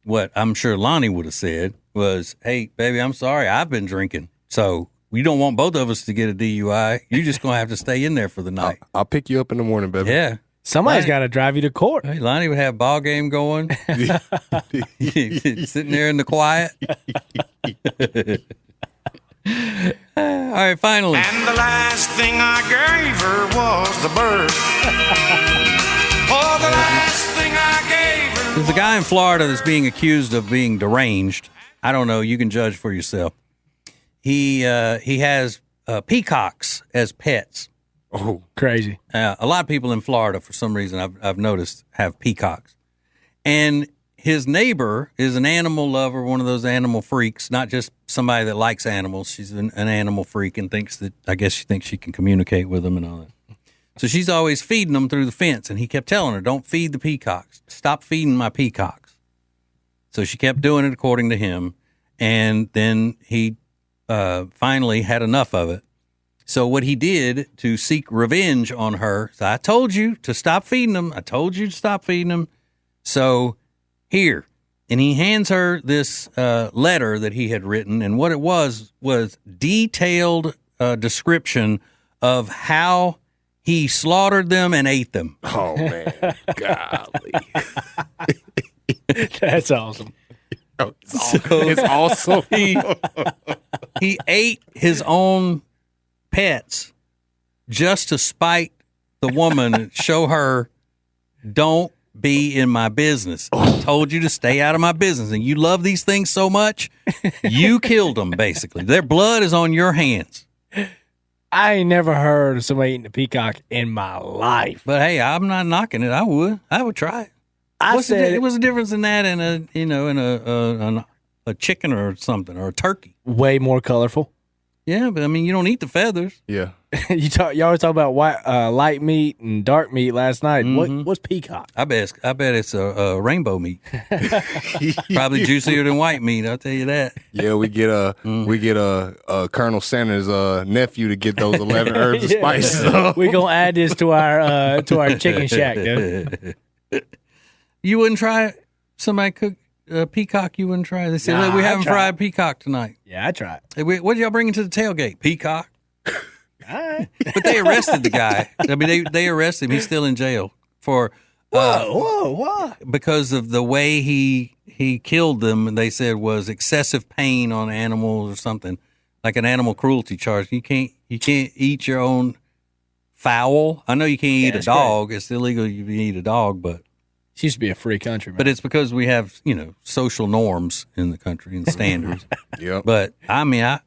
what I'm sure Lonnie would have said was, hey, baby, I'm sorry, I've been drinking. So we don't want both of us to get a DUI. You're just going to have to stay in there for the night. I'll pick you up in the morning, baby. Yeah. Somebody's got to drive you to court. Hey, Lonnie would have ball game going, sitting there in the quiet. All right, finally. And the last thing I gave her was the bird. Oh, the last thing I gave her. There's a guy in Florida that's being accused of being deranged. I don't know. You can judge for yourself. He has peacocks as pets. Oh, crazy. A lot of people in Florida, for some reason, I've noticed, have peacocks. And his neighbor is an animal lover, one of those animal freaks, not just somebody that likes animals. She's an animal freak and I guess she thinks she can communicate with them and all that. So she's always feeding them through the fence. And he kept telling her, don't feed the peacocks. Stop feeding my peacocks. So she kept doing it according to him. And then he finally had enough of it. So what he did to seek revenge on her, so I told you to stop feeding them. I told you to stop feeding them. So here, and he hands her this letter that he had written, and what it was detailed description of how he slaughtered them and ate them. Oh, man. Golly. That's awesome. Oh, it's awesome. He ate his own pets just to spite the woman and show her, don't be in my business. I told you to stay out of my business, and you love these things so much, you killed them, basically. Their blood is on your hands. I ain't never heard of somebody eating a peacock in my life. But hey, I'm not knocking it. I would try it. What's the difference in that and a chicken or something, or a turkey? Way more colorful. Yeah, but I mean, you don't eat the feathers. Yeah. You always talk about light meat and dark meat last night. Mm-hmm. What's peacock? I bet it's a rainbow meat. Probably juicier than white meat. I'll tell you that. Yeah, we get a Colonel Sanders' nephew to get those 11 herbs of spices. We're gonna add this to our chicken shack, dude. You wouldn't try it? Somebody cook peacock? You wouldn't try it? They said, we're having fried peacock tonight. Yeah, I tried. Hey, what did y'all bring into the tailgate? Peacock. All right. But they arrested the guy. I mean, they arrested him. He's still in jail for whoa, because of the way he killed them. And they said was excessive pain on animals or something, like an animal cruelty charge. You can't eat your own fowl. I know you can't eat a dog. Great. It's illegal if you eat a dog, but She used to be a free country, man. But it's because we have, social norms in the country and standards. Yep. But, I mean,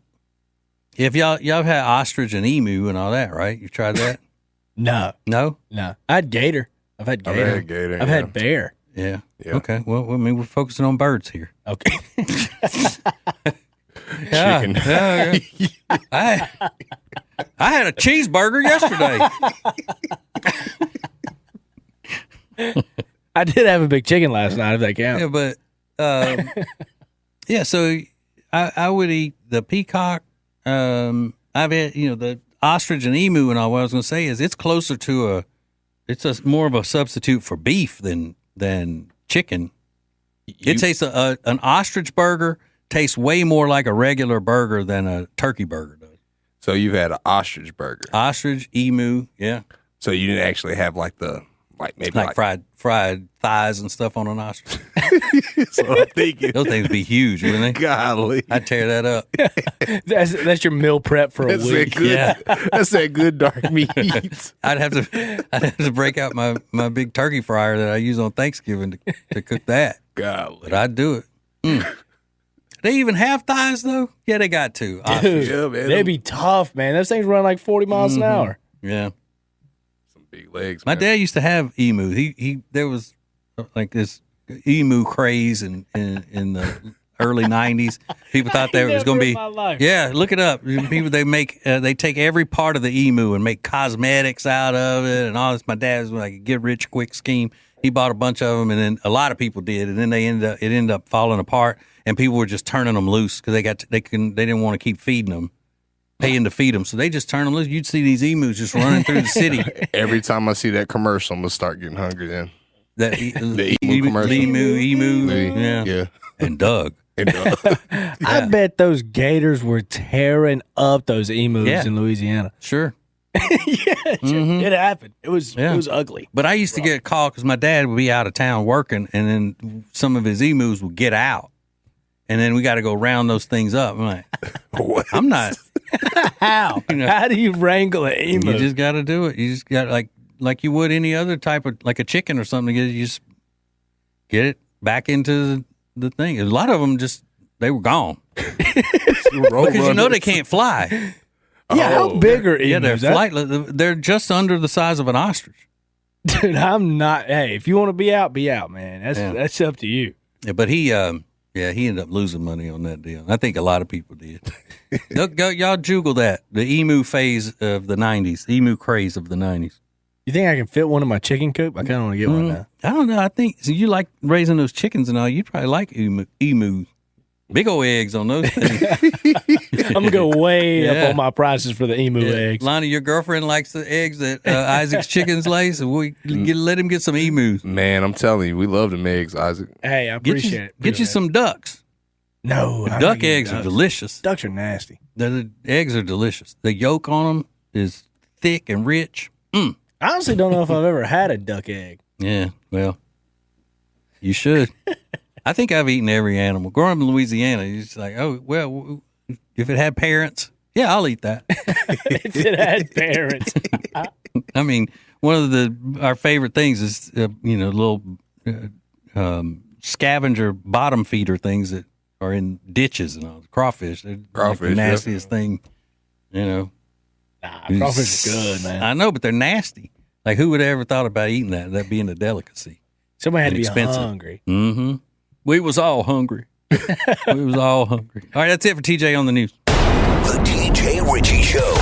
if y'all had ostrich and emu and all that, right? You tried that? No. No? No. I had gator. I've had gator. I've had bear. Yeah. Okay. Well, I mean, we're focusing on birds here. Okay. Chicken. Yeah. I had a cheeseburger yesterday. I did have a big chicken last night, if that counts. Yeah, but so I would eat the peacock. I've had the ostrich and emu, and all. What I was going to say is it's closer to more of a substitute for beef than chicken. It tastes an ostrich burger tastes way more like a regular burger than a turkey burger does. So you've had an ostrich burger, ostrich, emu, yeah. So you didn't actually have maybe fried thighs and stuff on an ostrich. So I'm thinking those things be huge, wouldn't they? Golly, I'd tear that up. That's your meal prep for a week. That's that good dark meat. I'd have to break out my big turkey fryer that I use on Thanksgiving to cook that. Golly, but I'd do it. They even have thighs though? Yeah, they got to. Dude, they'd be tough, man. Those things run like 40 miles an hour. Yeah. Big legs. My dad used to have emu. There was like this emu craze in the early 90s. People thought there was going to be. Yeah, look it up. People they take every part of the emu and make cosmetics out of it and all this. My dad was like a get rich quick scheme. He bought a bunch of them, and then a lot of people did, and then it ended up falling apart, and people were just turning them loose because they didn't want to keep feeding them. Paying to feed them, so they just turn them loose. You'd see these emus just running through the city. Every time I see that commercial, I'm gonna start getting hungry. Then the emu commercial, emu, yeah, and Doug. I bet those gators were tearing up those emus in Louisiana. Sure, it happened. It was ugly. But I used to get a call because my dad would be out of town working, and then some of his emus would get out, and then we got to go round those things up. I'm like, I'm not. How? How do you wrangle an emu? You just got to do it. You just got like you would any other type of like a chicken or something. You just get it back into the thing. A lot of them they were gone because they can't fly. Yeah, how big are emus? Yeah, they're flightless. They're just under the size of an ostrich. Dude, I'm not. Hey, if you want to be out, man. That's up to you. Yeah, but he ended up losing money on that deal. I think a lot of people did. Y'all juggle that. The emu phase of the 90s. Emu craze of the 90s. You think I can fit one in my chicken coop? I kind of want to get one now. I don't know. I think so you like raising those chickens and all. You probably like emus. Big old eggs on those things. I'm going to go way up on my prices for the emu eggs. Lonnie, your girlfriend likes the eggs that Isaac's chickens lay, so let him get some emus. Man, I'm telling you, we love them eggs, Isaac. Hey, I appreciate it. Get you some ducks. No. Duck eggs are delicious. Ducks are nasty. The eggs are delicious. The yolk on them is thick and rich. I honestly don't know if I've ever had a duck egg. Yeah, well, you should. I think I've eaten every animal. Growing up in Louisiana, you're just like, oh, well, if it had parents, yeah, I'll eat that. If it had parents. I mean, one of our favorite things is, little scavenger bottom feeder things that are in ditches and all. Crawfish. They're like the nastiest thing, Nah, crawfish is good, man. I know, but they're nasty. Like, who would have ever thought about eating that being a delicacy? Somebody had to be hungry. Mm-hmm. We was all hungry. All right, that's it for TJ on the news. The TJ Ritchie Show.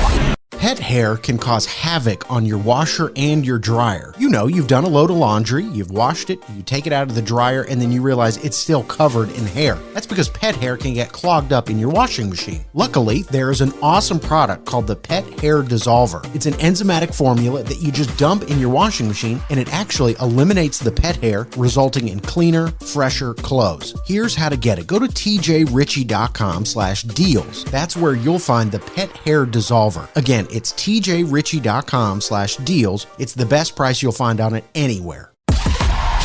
Pet hair can cause havoc on your washer and your dryer. You've done a load of laundry, you've washed it, you take it out of the dryer, and then you realize it's still covered in hair. That's because pet hair can get clogged up in your washing machine. Luckily, there is an awesome product called the Pet Hair Dissolver. It's an enzymatic formula that you just dump in your washing machine, and it actually eliminates the pet hair, resulting in cleaner, fresher clothes. Here's how to get it. Go to tjritchie.com/deals. That's where you'll find the Pet Hair Dissolver. Again, it's tjritchie.com/deals. It's the best price you'll find on it anywhere.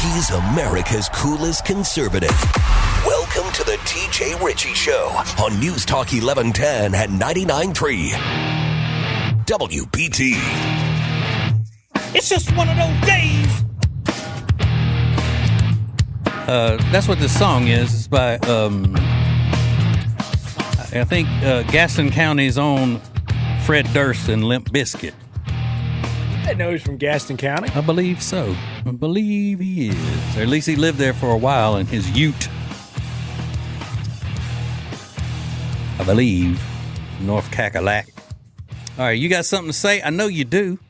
He's America's coolest conservative. Welcome to the TJ Ritchie Show on News Talk 1110 and 99.3 WBT. It's just one of those days. That's what this song is. It's by, I think, Gaston County's own Fred Durst and Limp Bizkit. I know he's from Gaston County. I believe so. I believe he is. Or at least he lived there for a while in his ute. I believe. North Cackalack. All right, you got something to say? I know you do.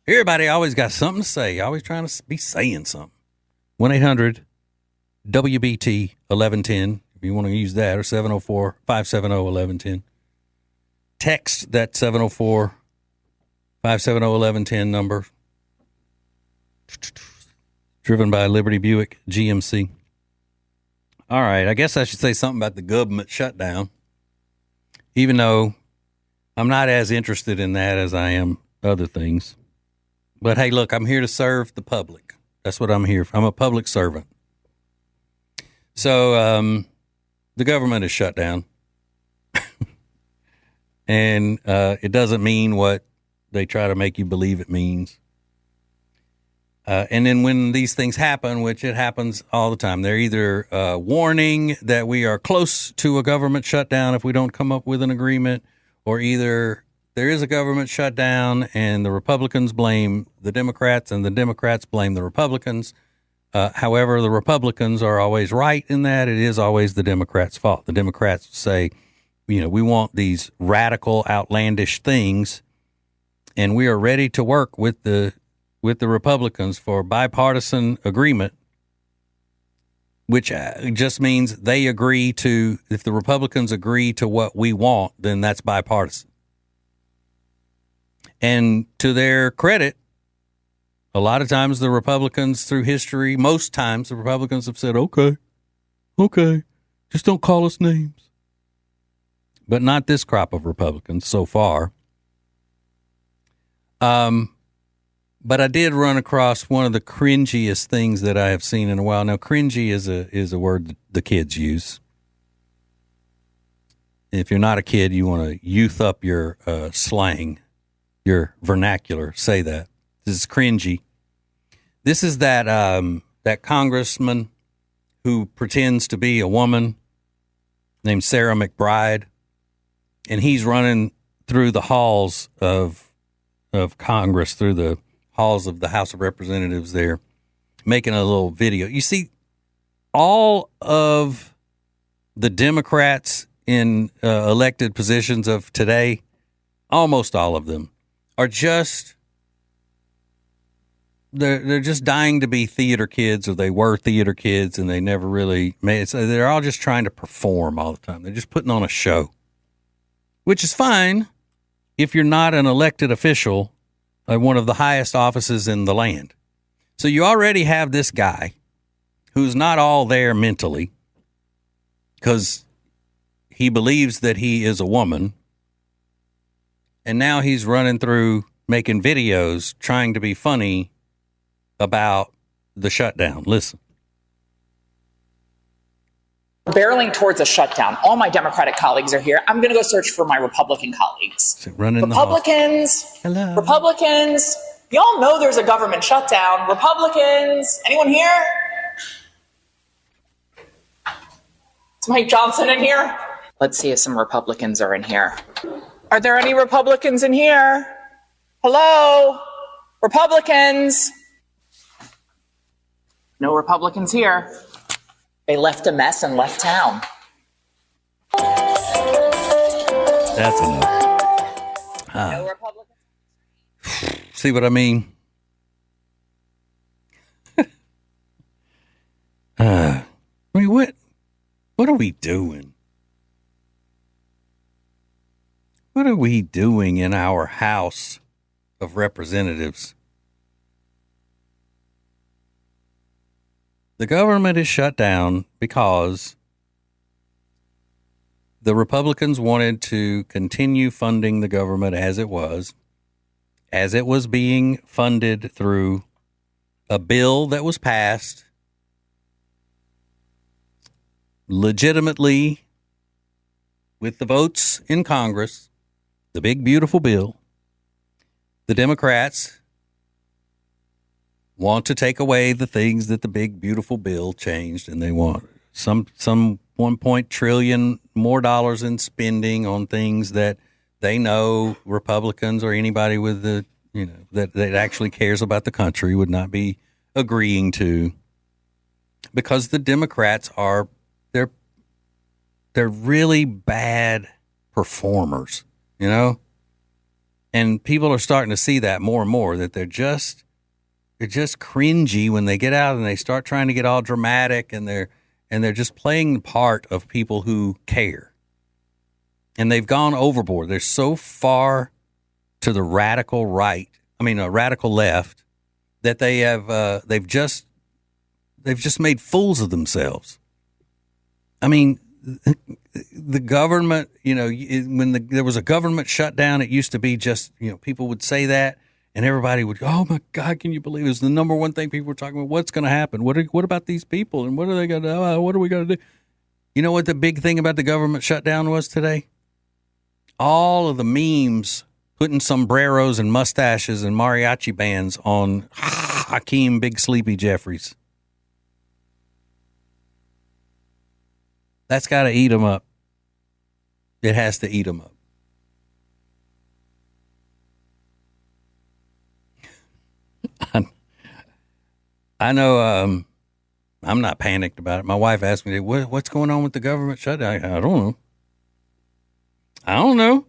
Everybody always got something to say. Always trying to be saying something. 1-800-WBT-1110 if you want to use that, or 704-570-1110. Text that 704-570-1110 number. Driven by Liberty Buick GMC. All right, I guess I should say something about the government shutdown, even though I'm not as interested in that as I am other things. But hey, look, I'm here to serve the public. That's what I'm here for. I'm a public servant. So the government is shut down. And it doesn't mean what they try to make you believe it means. And then when these things happen, which it happens all the time, they're either warning that we are close to a government shutdown if we don't come up with an agreement, or either there is a government shutdown and the Republicans blame the Democrats and the Democrats blame the Republicans. However, the Republicans are always right in that. It is always the Democrats' fault. The Democrats say, you know, we want these radical, outlandish things, and we are ready to work with the Republicans for bipartisan agreement, which just means they agree to, if the Republicans agree to what we want, then that's bipartisan. And to their credit, a lot of times the Republicans through history, most times the Republicans have said, okay, just don't call us names. But not this crop of Republicans so far. But I did run across one of the cringiest things that I have seen in a while. Now, cringy is a word that the kids use. If you're not a kid, you want to youth up your slang, your vernacular. Say that. This is cringy. This is that congressman who pretends to be a woman named Sarah McBride, and he's running through the halls of Congress, through the halls of the House of Representatives there, making a little video. You see, all of the Democrats in elected positions of today, almost all of them, are just, they're just dying to be theater kids, or they were theater kids and they never really made it. So they're all just trying to perform all the time. They're just putting on a show, which is fine if you're not an elected official at one of the highest offices in the land. So you already have this guy who's not all there mentally because he believes that he is a woman. And now he's running through making videos trying to be funny about the shutdown. Listen. Barreling towards a shutdown. All my Democratic colleagues are here. I'm going to go search for my Republican colleagues. Republicans. Hello. Republicans. Y'all know there's a government shutdown. Republicans. Anyone here? Is Mike Johnson in here? Let's see if some Republicans are in here. Are there any Republicans in here? Hello? Republicans? No Republicans here. They left a mess and left town. That's enough. No Republicans. See what I mean? I mean, what are we doing? What are we doing in our House of Representatives? The government is shut down because the Republicans wanted to continue funding the government as it was being funded through a bill that was passed legitimately with the votes in Congress, the big, beautiful bill. The Democrats want to take away the things that the big, beautiful bill changed, and they want some 1 trillion more dollars in spending on things that they know Republicans or anybody with the, that actually cares about the country would not be agreeing to, because the Democrats they're really bad performers, and people are starting to see that more and more, that they're just cringy when they get out and they start trying to get all dramatic, and they're just playing the part of people who care. And they've gone overboard. They're so far to the radical left, that they've just made fools of themselves. I mean, the government, when there was a government shutdown, it used to be just, people would say that, and everybody would, oh my God, can you believe it? It was the number one thing people were talking about. What's going to happen? What about these people? And what are they going to do? What are we going to do? You know what the big thing about the government shutdown was today? All of the memes putting sombreros and mustaches and mariachi bands on Hakeem Big Sleepy Jeffries. That's got to eat them up. It has to eat them up. I know I'm not panicked about it. My wife asked me, what's going on with the government shutdown? I don't know.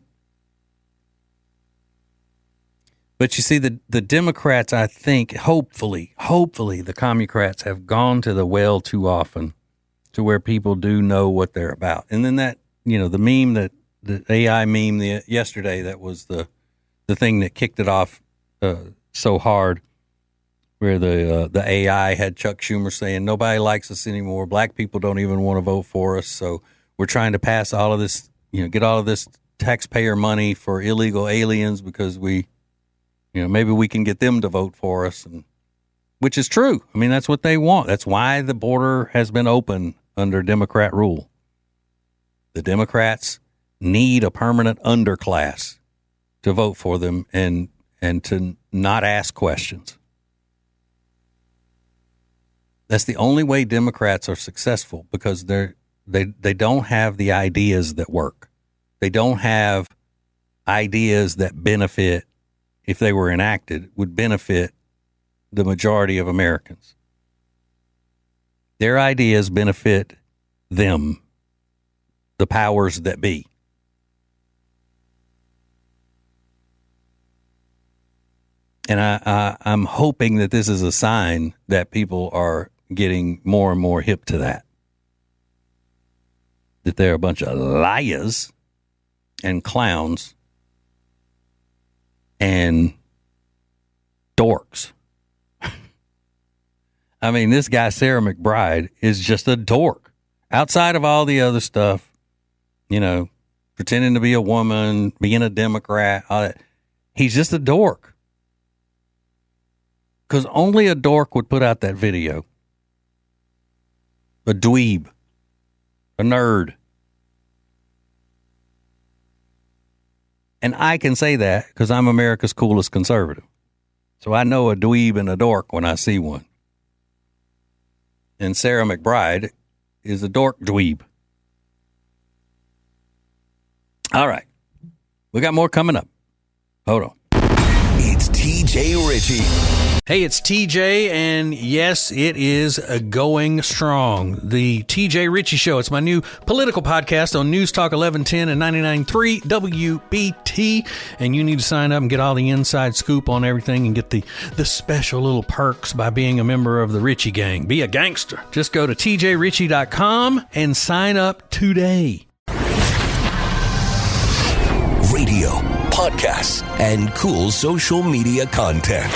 But you see, the Democrats, I think, hopefully, the Commucrats have gone to the well too often to where people do know what they're about. And then that, the meme, the AI meme yesterday, that was the thing that kicked it off so hard, where the AI had Chuck Schumer saying, nobody likes us anymore. Black people don't even want to vote for us. So we're trying to pass all of this, get all of this taxpayer money for illegal aliens because maybe we can get them to vote for us, which is true. I mean, that's what they want. That's why the border has been open under Democrat rule. The Democrats need a permanent underclass to vote for them and to not ask questions. That's the only way Democrats are successful, because they don't have the ideas that work. They don't have ideas that benefit, if they were enacted, would benefit the majority of Americans. Their ideas benefit them, the powers that be. And I'm hoping that this is a sign that people are getting more and more hip to that they're a bunch of liars and clowns and dorks. I mean, this guy, Sarah McBride, is just a dork. Outside of all the other stuff, pretending to be a woman, being a Democrat, all that, he's just a dork. Because only a dork would put out that video. A dweeb. A nerd. And I can say that because I'm America's coolest conservative. So I know a dweeb and a dork when I see one. And Sarah McBride is a dork dweeb. All right. We got more coming up. Hold on. It's TJ Ritchie. Hey, it's TJ, and yes, it is going strong. The TJ Ritchie Show. It's my new political podcast on News Talk 1110 and 99.3 WBT. And you need to sign up and get all the inside scoop on everything and get the special little perks by being a member of the Ritchie Gang. Be a gangster. Just go to tjritchie.com and sign up today. Radio, podcasts, and cool social media content.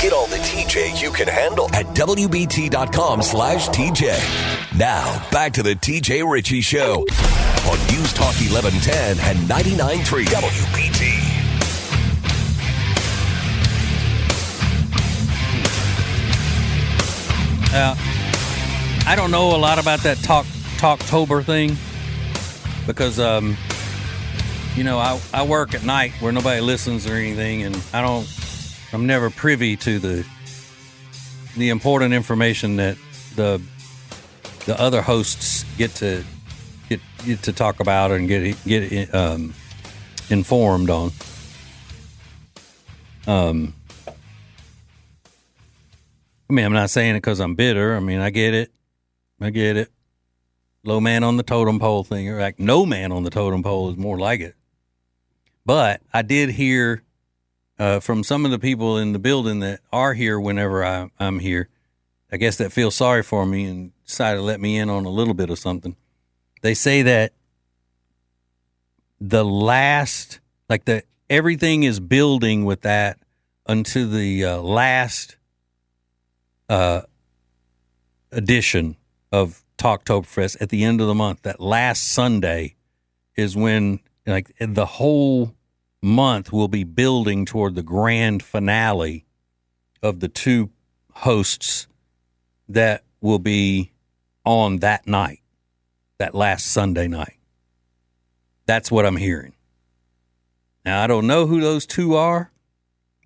Get all the TJ you can handle at WBT.com/TJ. Now, back to the TJ Ritchie Show on News Talk 1110 and 99.3 WBT. I don't know a lot about that Talktober thing because, I work at night where nobody listens or anything, and I'm never privy to the the important information that the other hosts get to talk about and get informed on. I mean, I'm not saying it because I'm bitter. I mean, I get it. Low man on the totem pole thing, or like no man on the totem pole is more like it. But I did hear from some of the people in the building that are here whenever I'm here, I guess that feel sorry for me and decided to let me in on a little bit of something. They say that everything is building with that until the last edition of Talktoberfest at the end of the month. That last Sunday is when like the whole month will be building toward the grand finale of the two hosts that will be on that night, that last Sunday night. That's what I'm hearing. Now, I don't know who those two are.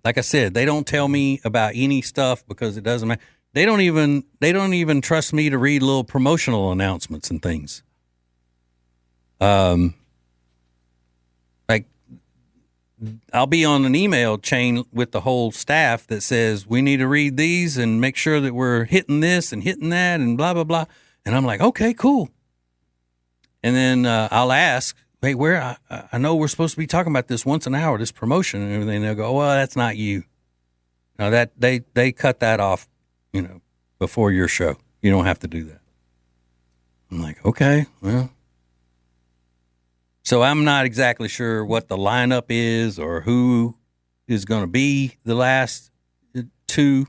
Like I said, they don't tell me about any stuff because it doesn't matter. They don't even trust me to read little promotional announcements and things. Like I'll be on an email chain with the whole staff that says we need to read these and make sure that we're hitting this and hitting that and blah blah blah. And I'm like, okay, cool. And then I'll ask, hey, where I know we're supposed to be talking about this once an hour, this promotion and everything. They'll go, well, that's not you. No, that they cut that off, before your show. You don't have to do that. I'm like, okay, well. So I'm not exactly sure what the lineup is or who is going to be the last two.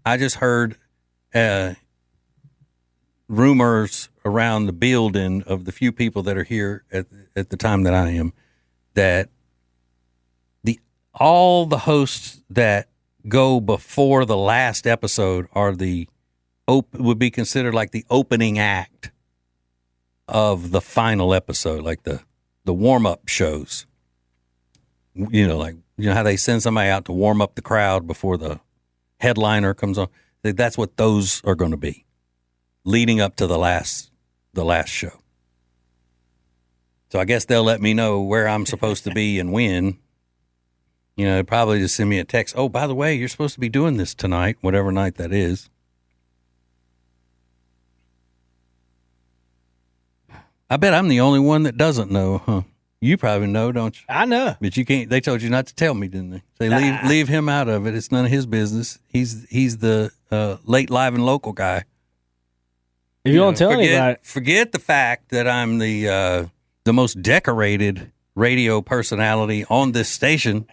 I just heard rumors around the building of the few people that are here at the time that I am, that all the hosts that go before the last episode are would be considered like the opening act of the final episode, like the warm-up shows. Like how they send somebody out to warm up the crowd before the headliner comes on. That's what those are going to be, leading up to the last show. So I guess they'll let me know where I'm supposed to be and when. Probably just send me a text. Oh, by the way, you're supposed to be doing this tonight, whatever night that is. I bet I'm the only one that doesn't know, huh? You probably know, don't you? I know. But you can't. They told you not to tell me, didn't they? Say leave him out of it. It's none of his business. He's the late, live, and local guy. If you don't tell me about it. Forget the fact that I'm the most decorated radio personality on this station.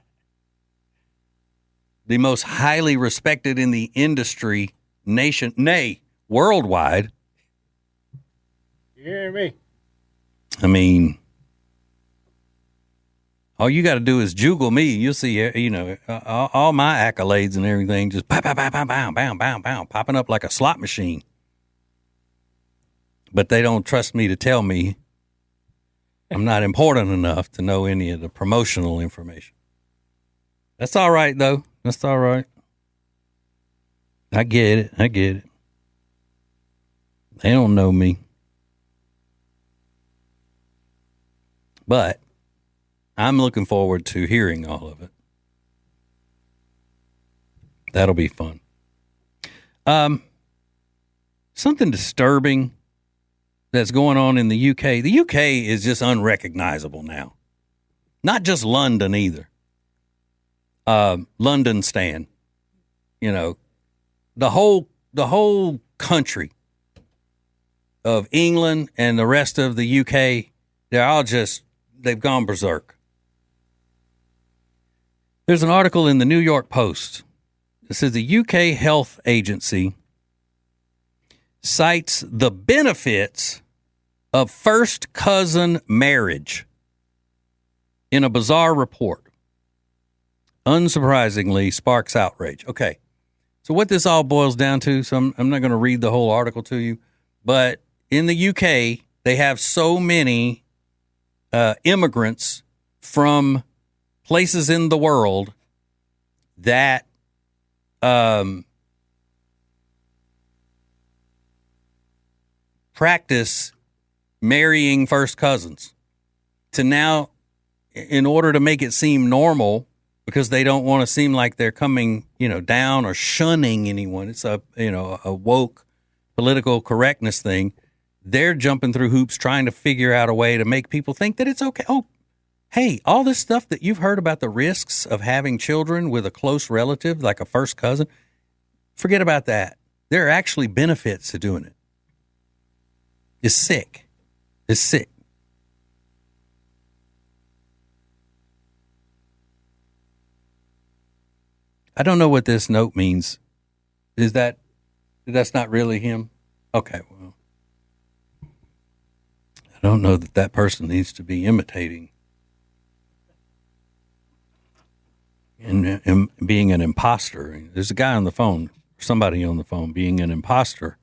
The most highly respected in the industry, worldwide. You hear me? I mean, all you got to do is juggle me. You'll see, all my accolades and everything just pow, pow, pow, pow, pow, pow, pow, pow, popping up like a slot machine. But they don't trust me to tell me I'm not important enough to know any of the promotional information. That's all right, though. That's all right. I get it. They don't know me. But I'm looking forward to hearing all of it. That'll be fun. Something disturbing that's going on in the UK. The UK is just unrecognizable now. Not just London either. London Stan. The whole country of England and the rest of the UK, they've gone berserk. There's an article in the New York Post. It says the UK Health Agency cites the benefits of first cousin marriage in a bizarre report. Unsurprisingly, sparks outrage. Okay, so what this all boils down to, so I'm not going to read the whole article to you, but in the UK, they have so many immigrants from places in the world that practice marrying first cousins to now, in order to make it seem normal, because they don't want to seem like they're coming, down or shunning anyone. It's a woke political correctness thing. They're jumping through hoops trying to figure out a way to make people think that it's okay. Oh, hey, all this stuff that you've heard about the risks of having children with a close relative, like a first cousin, forget about that. There are actually benefits to doing it. It's sick. It's sick. I don't know what this note means. That's not really him? Okay, well, I don't know that person needs to be imitating and being an imposter. There's a guy on the phone, somebody on the phone, being an imposter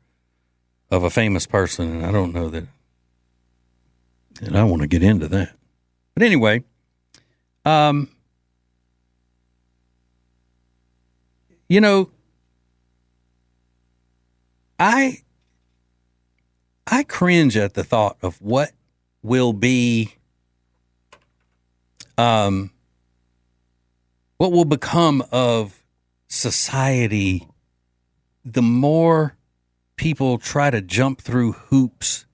of a famous person, and I don't know that I want to get into that. But anyway, I cringe at the thought of what will become of society the more people try to jump through hoops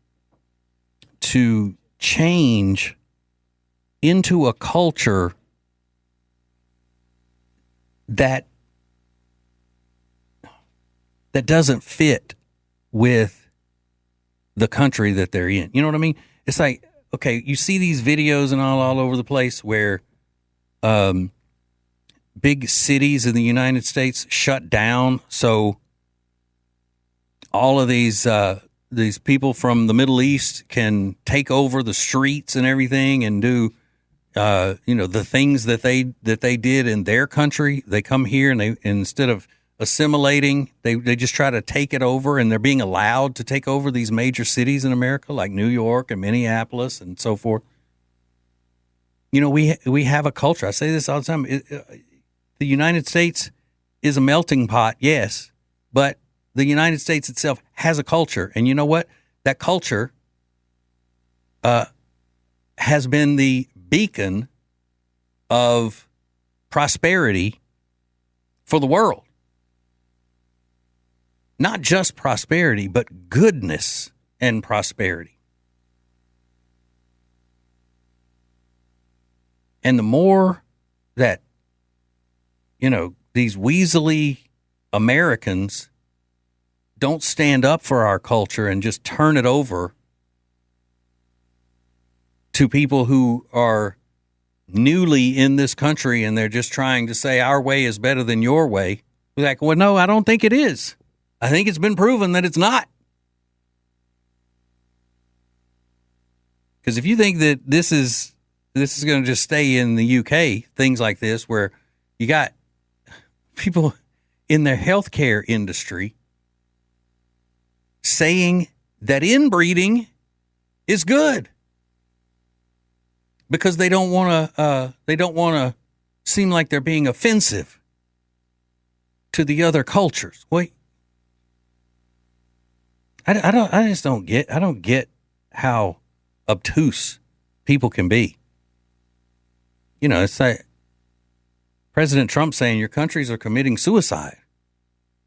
to change into a culture that doesn't fit with the country that they're in. You know what I mean? It's like, okay, you see these videos and all over the place where big cities in the United States shut down, so all of these people from the Middle East can take over the streets and everything and do the things that they did in their country. They come here and instead of assimilating, they just try to take it over, and they're being allowed to take over these major cities in America like New York and Minneapolis and so forth. We have a culture. I say this all the time. The United States is a melting pot, yes, but the United States itself has a culture. And you know what? That culture has been the beacon of prosperity for the world. Not just prosperity, but goodness and prosperity. And the more that, these weaselly Americans don't stand up for our culture and just turn it over to people who are newly in this country and they're just trying to say our way is better than your way. We're like, well, no, I don't think it is. I think it's been proven that it's not. Because if you think that this is going to just stay in the UK, things like this, where you got people in their healthcare industry saying that inbreeding is good because they don't want to seem like they're being offensive to the other cultures. Wait. I just don't get how obtuse people can be. It's like President Trump saying your countries are committing suicide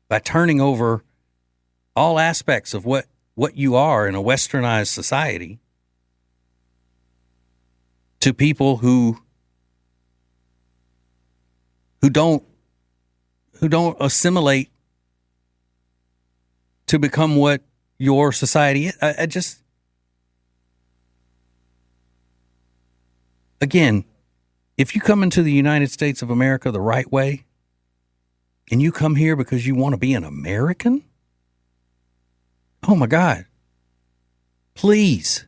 by turning over all aspects of what you are in a westernized society to people who don't assimilate to become what your society is. Again, if you come into the United States of America the right way, and you come here because you want to be an American, oh my God, please,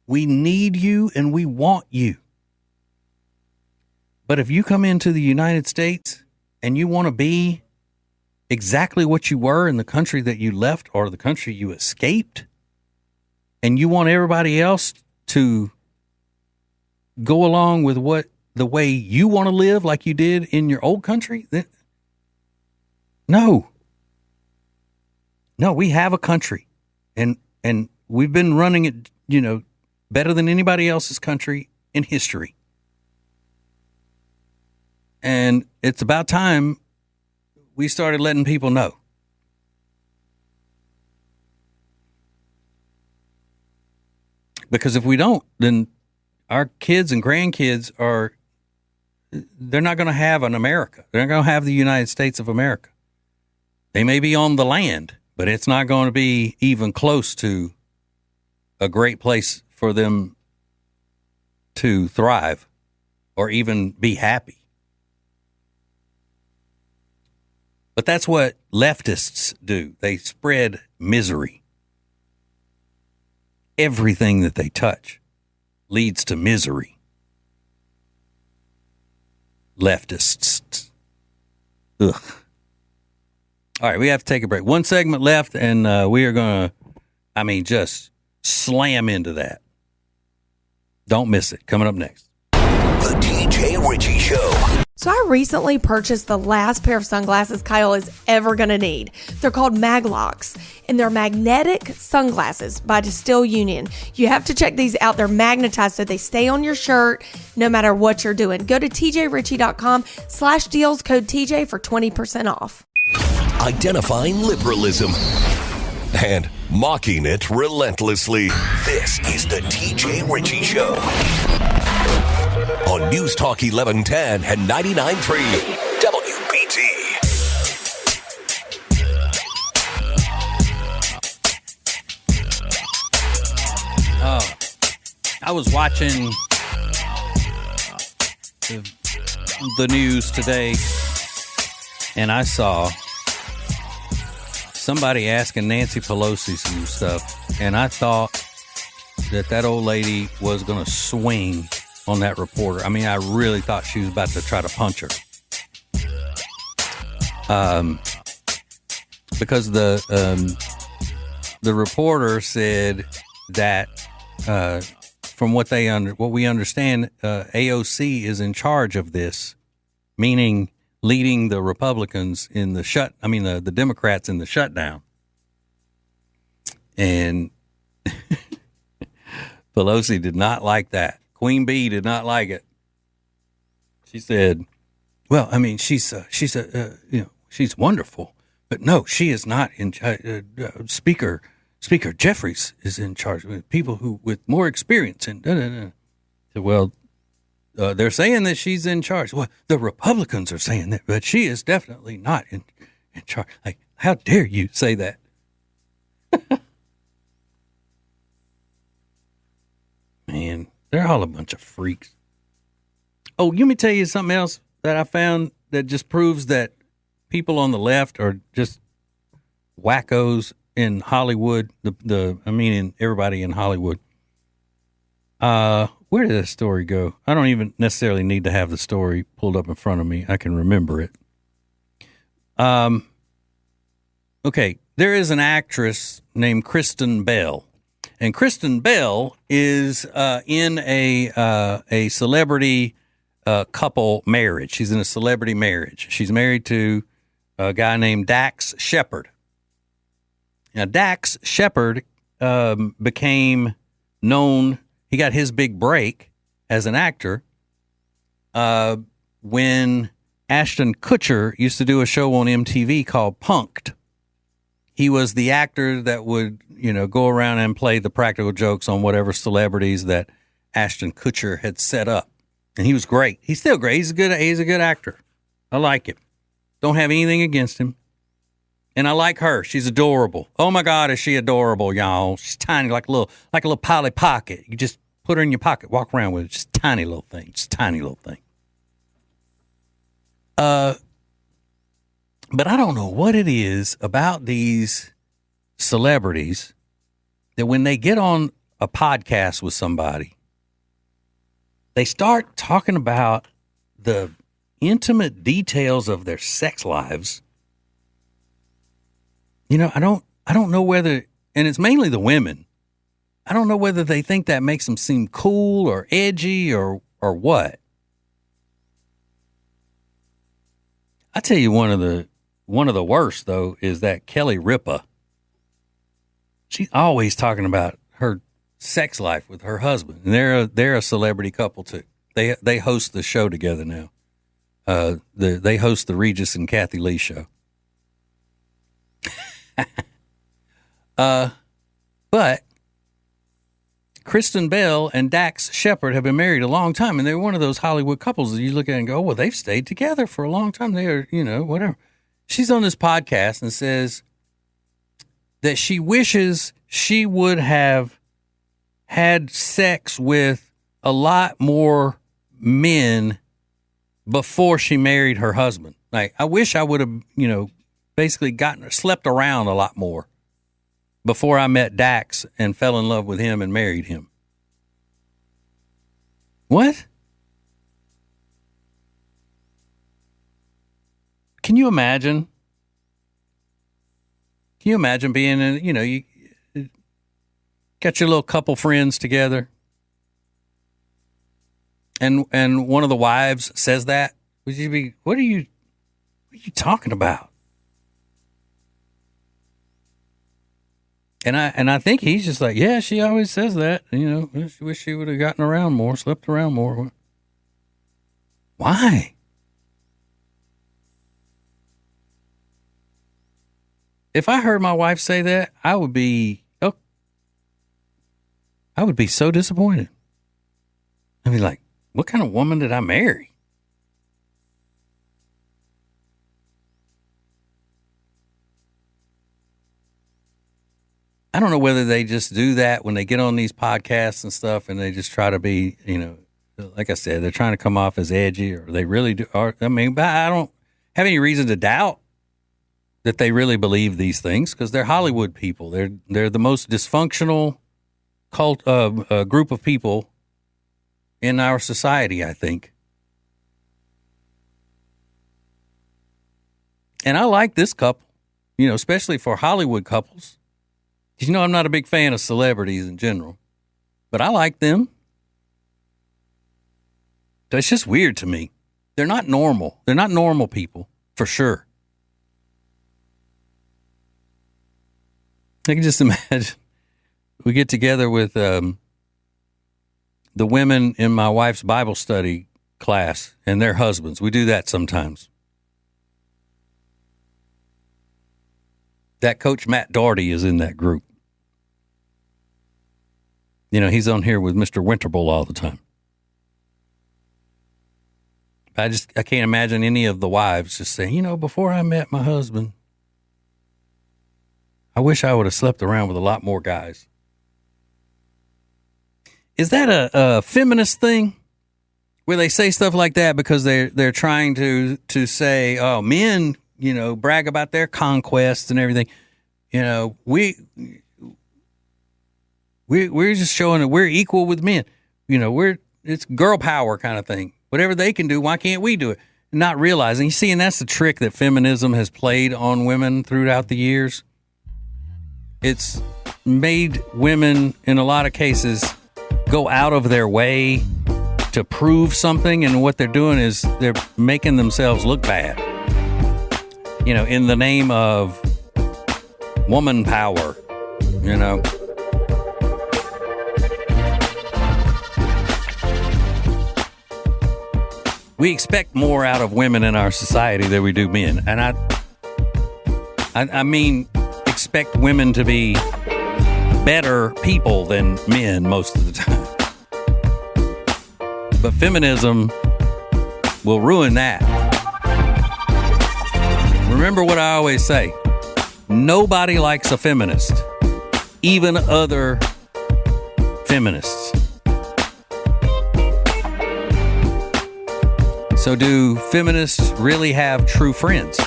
we need you and we want you. But if you come into the United States and you want to be exactly what you were in the country that you left or the country you escaped, and you want everybody else to go along with the way you want to live like you did in your old country, then no, we have a country, and and we've been running it, you know, better than anybody else's country in history. And it's about time we started letting people know. Because if we don't, then our kids and grandkids they're not going to have an America. They're not going to have the United States of America. They may be on the land, but it's not going to be even close to a great place for them to thrive or even be happy. But that's what leftists do. They spread misery. Everything that they touch leads to misery. Leftists. Ugh. All right, we have to take a break. One segment left, and we are going to, just slam into that. Don't miss it. Coming up next. The TJ Ritchie Show. So I recently purchased the last pair of sunglasses Kyle is ever going to need. They're called Maglocks, and they're magnetic sunglasses by Distill Union. You have to check these out. They're magnetized so they stay on your shirt no matter what you're doing. Go to tjritchie.com/deals, code TJ for 20% off. Identifying liberalism and mocking it relentlessly. This is the TJ Ritchie Show. On News Talk 1110 and 99.3 WBT. I was watching the news today, and I saw somebody asking Nancy Pelosi some stuff, and I thought that old lady was going to swing on that reporter. I mean, I really thought she was about to try to punch her. Because the reporter said that from what we understand, AOC is in charge of this, meaning leading the Republicans in the Democrats in the shutdown. And Pelosi did not like that. Queen Bee did not like it. She said, "Well, I mean, she's wonderful, but no, she is not in Speaker Jeffries is in charge of people who with more experience and So, well, they're saying that she's in charge. Well, the Republicans are saying that, but she is definitely not in charge. Like, how dare you say that?" Man. They're all a bunch of freaks. Oh, let me tell you something else that I found that just proves that people on the left are just wackos in Hollywood. Everybody in Hollywood. Where did that story go? I don't even necessarily need to have the story pulled up in front of me. I can remember it. Okay, there is an actress named Kristen Bell. And Kristen Bell is in a celebrity couple marriage. She's in a celebrity marriage. She's married to a guy named Dax Shepard. Now, Dax Shepard became known. He got his big break as an actor when Ashton Kutcher used to do a show on MTV called Punk'd. He was the actor that would, go around and play the practical jokes on whatever celebrities that Ashton Kutcher had set up. And he was great. He's still great. He's a good actor. I like him. Don't have anything against him. And I like her. She's adorable. Oh my God, is she adorable, y'all? She's tiny, like a little Polly Pocket. You just put her in your pocket, walk around with it. Just a tiny little thing. Just a tiny little thing. But I don't know what it is about these celebrities that when they get on a podcast with somebody, they start talking about the intimate details of their sex lives. I don't know whether, and it's mainly the women, I don't know whether they think that makes them seem cool or edgy or what. I tell you, one of the worst though is that Kelly Ripa. She's always talking about her sex life with her husband. And they're a celebrity couple too. They host the show together now. They host the Regis and Kathy Lee show. But Kristen Bell and Dax Shepard have been married a long time, and they're one of those Hollywood couples that you look at and go, well, they've stayed together for a long time. They are, whatever. She's on this podcast and says that she wishes she would have had sex with a lot more men before she married her husband. Like, I wish I would have, basically slept around a lot more before I met Dax and fell in love with him and married him. What? Can you imagine? Can you imagine being in, you got your little couple friends together and one of the wives says that? Would you be, what are you talking about? And I think he's just like, yeah, she always says that. She wish she would have gotten around more, slept around more. Why? If I heard my wife say that, I would be so disappointed. I'd be like, what kind of woman did I marry? I don't know whether they just do that when they get on these podcasts and stuff and they just try to be, like I said, they're trying to come off as edgy, or they really do. But I don't have any reason to doubt that they really believe these things, because they're Hollywood people. They're the most dysfunctional group of people in our society, I think. And I like this couple, especially for Hollywood couples. Because, I'm not a big fan of celebrities in general, but I like them. It's just weird to me. They're not normal. They're not normal people, for sure. I can just imagine we get together with the women in my wife's Bible study class and their husbands. We do that sometimes. That Coach Matt Doherty is in that group. He's on here with Mr. Winterbull all the time. I can't imagine any of the wives just saying, before I met my husband, I wish I would have slept around with a lot more guys. Is that a feminist thing where they say stuff like that because they're trying to say, oh, men, brag about their conquests and everything. We're just showing that we're equal with men. It's girl power kind of thing. Whatever they can do, why can't we do it? Not realizing, and that's the trick that feminism has played on women throughout the years. It's made women, in a lot of cases, go out of their way to prove something, and what they're doing is they're making themselves look bad. In the name of woman power, We expect more out of women in our society than we do men. And I mean, expect women to be better people than men most of the time. But feminism will ruin that. Remember what I always say. Nobody likes a feminist, even other feminists. So do feminists really have true friends?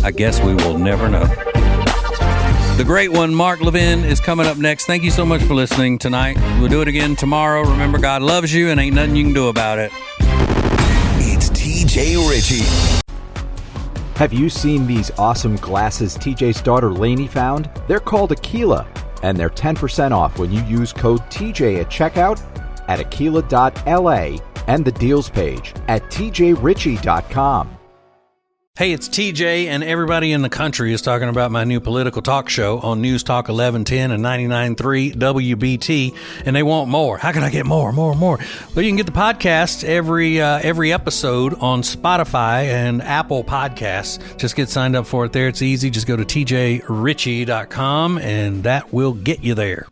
I guess we will never know. The great one, Mark Levin, is coming up next. Thank you so much for listening tonight. We'll do it again tomorrow. Remember, God loves you and ain't nothing you can do about it. It's TJ Ritchie. Have you seen these awesome glasses TJ's daughter Lainey found? They're called Aquila, and they're 10% off when you use code TJ at checkout at aquila.la and the deals page at tjritchie.com. Hey, it's TJ, and everybody in the country is talking about my new political talk show on News Talk 1110 and 99.3 WBT, and they want more. How can I get more? Well, you can get the podcast every episode on Spotify and Apple Podcasts. Just get signed up for it there. It's easy. Just go to tjritchie.com, and that will get you there.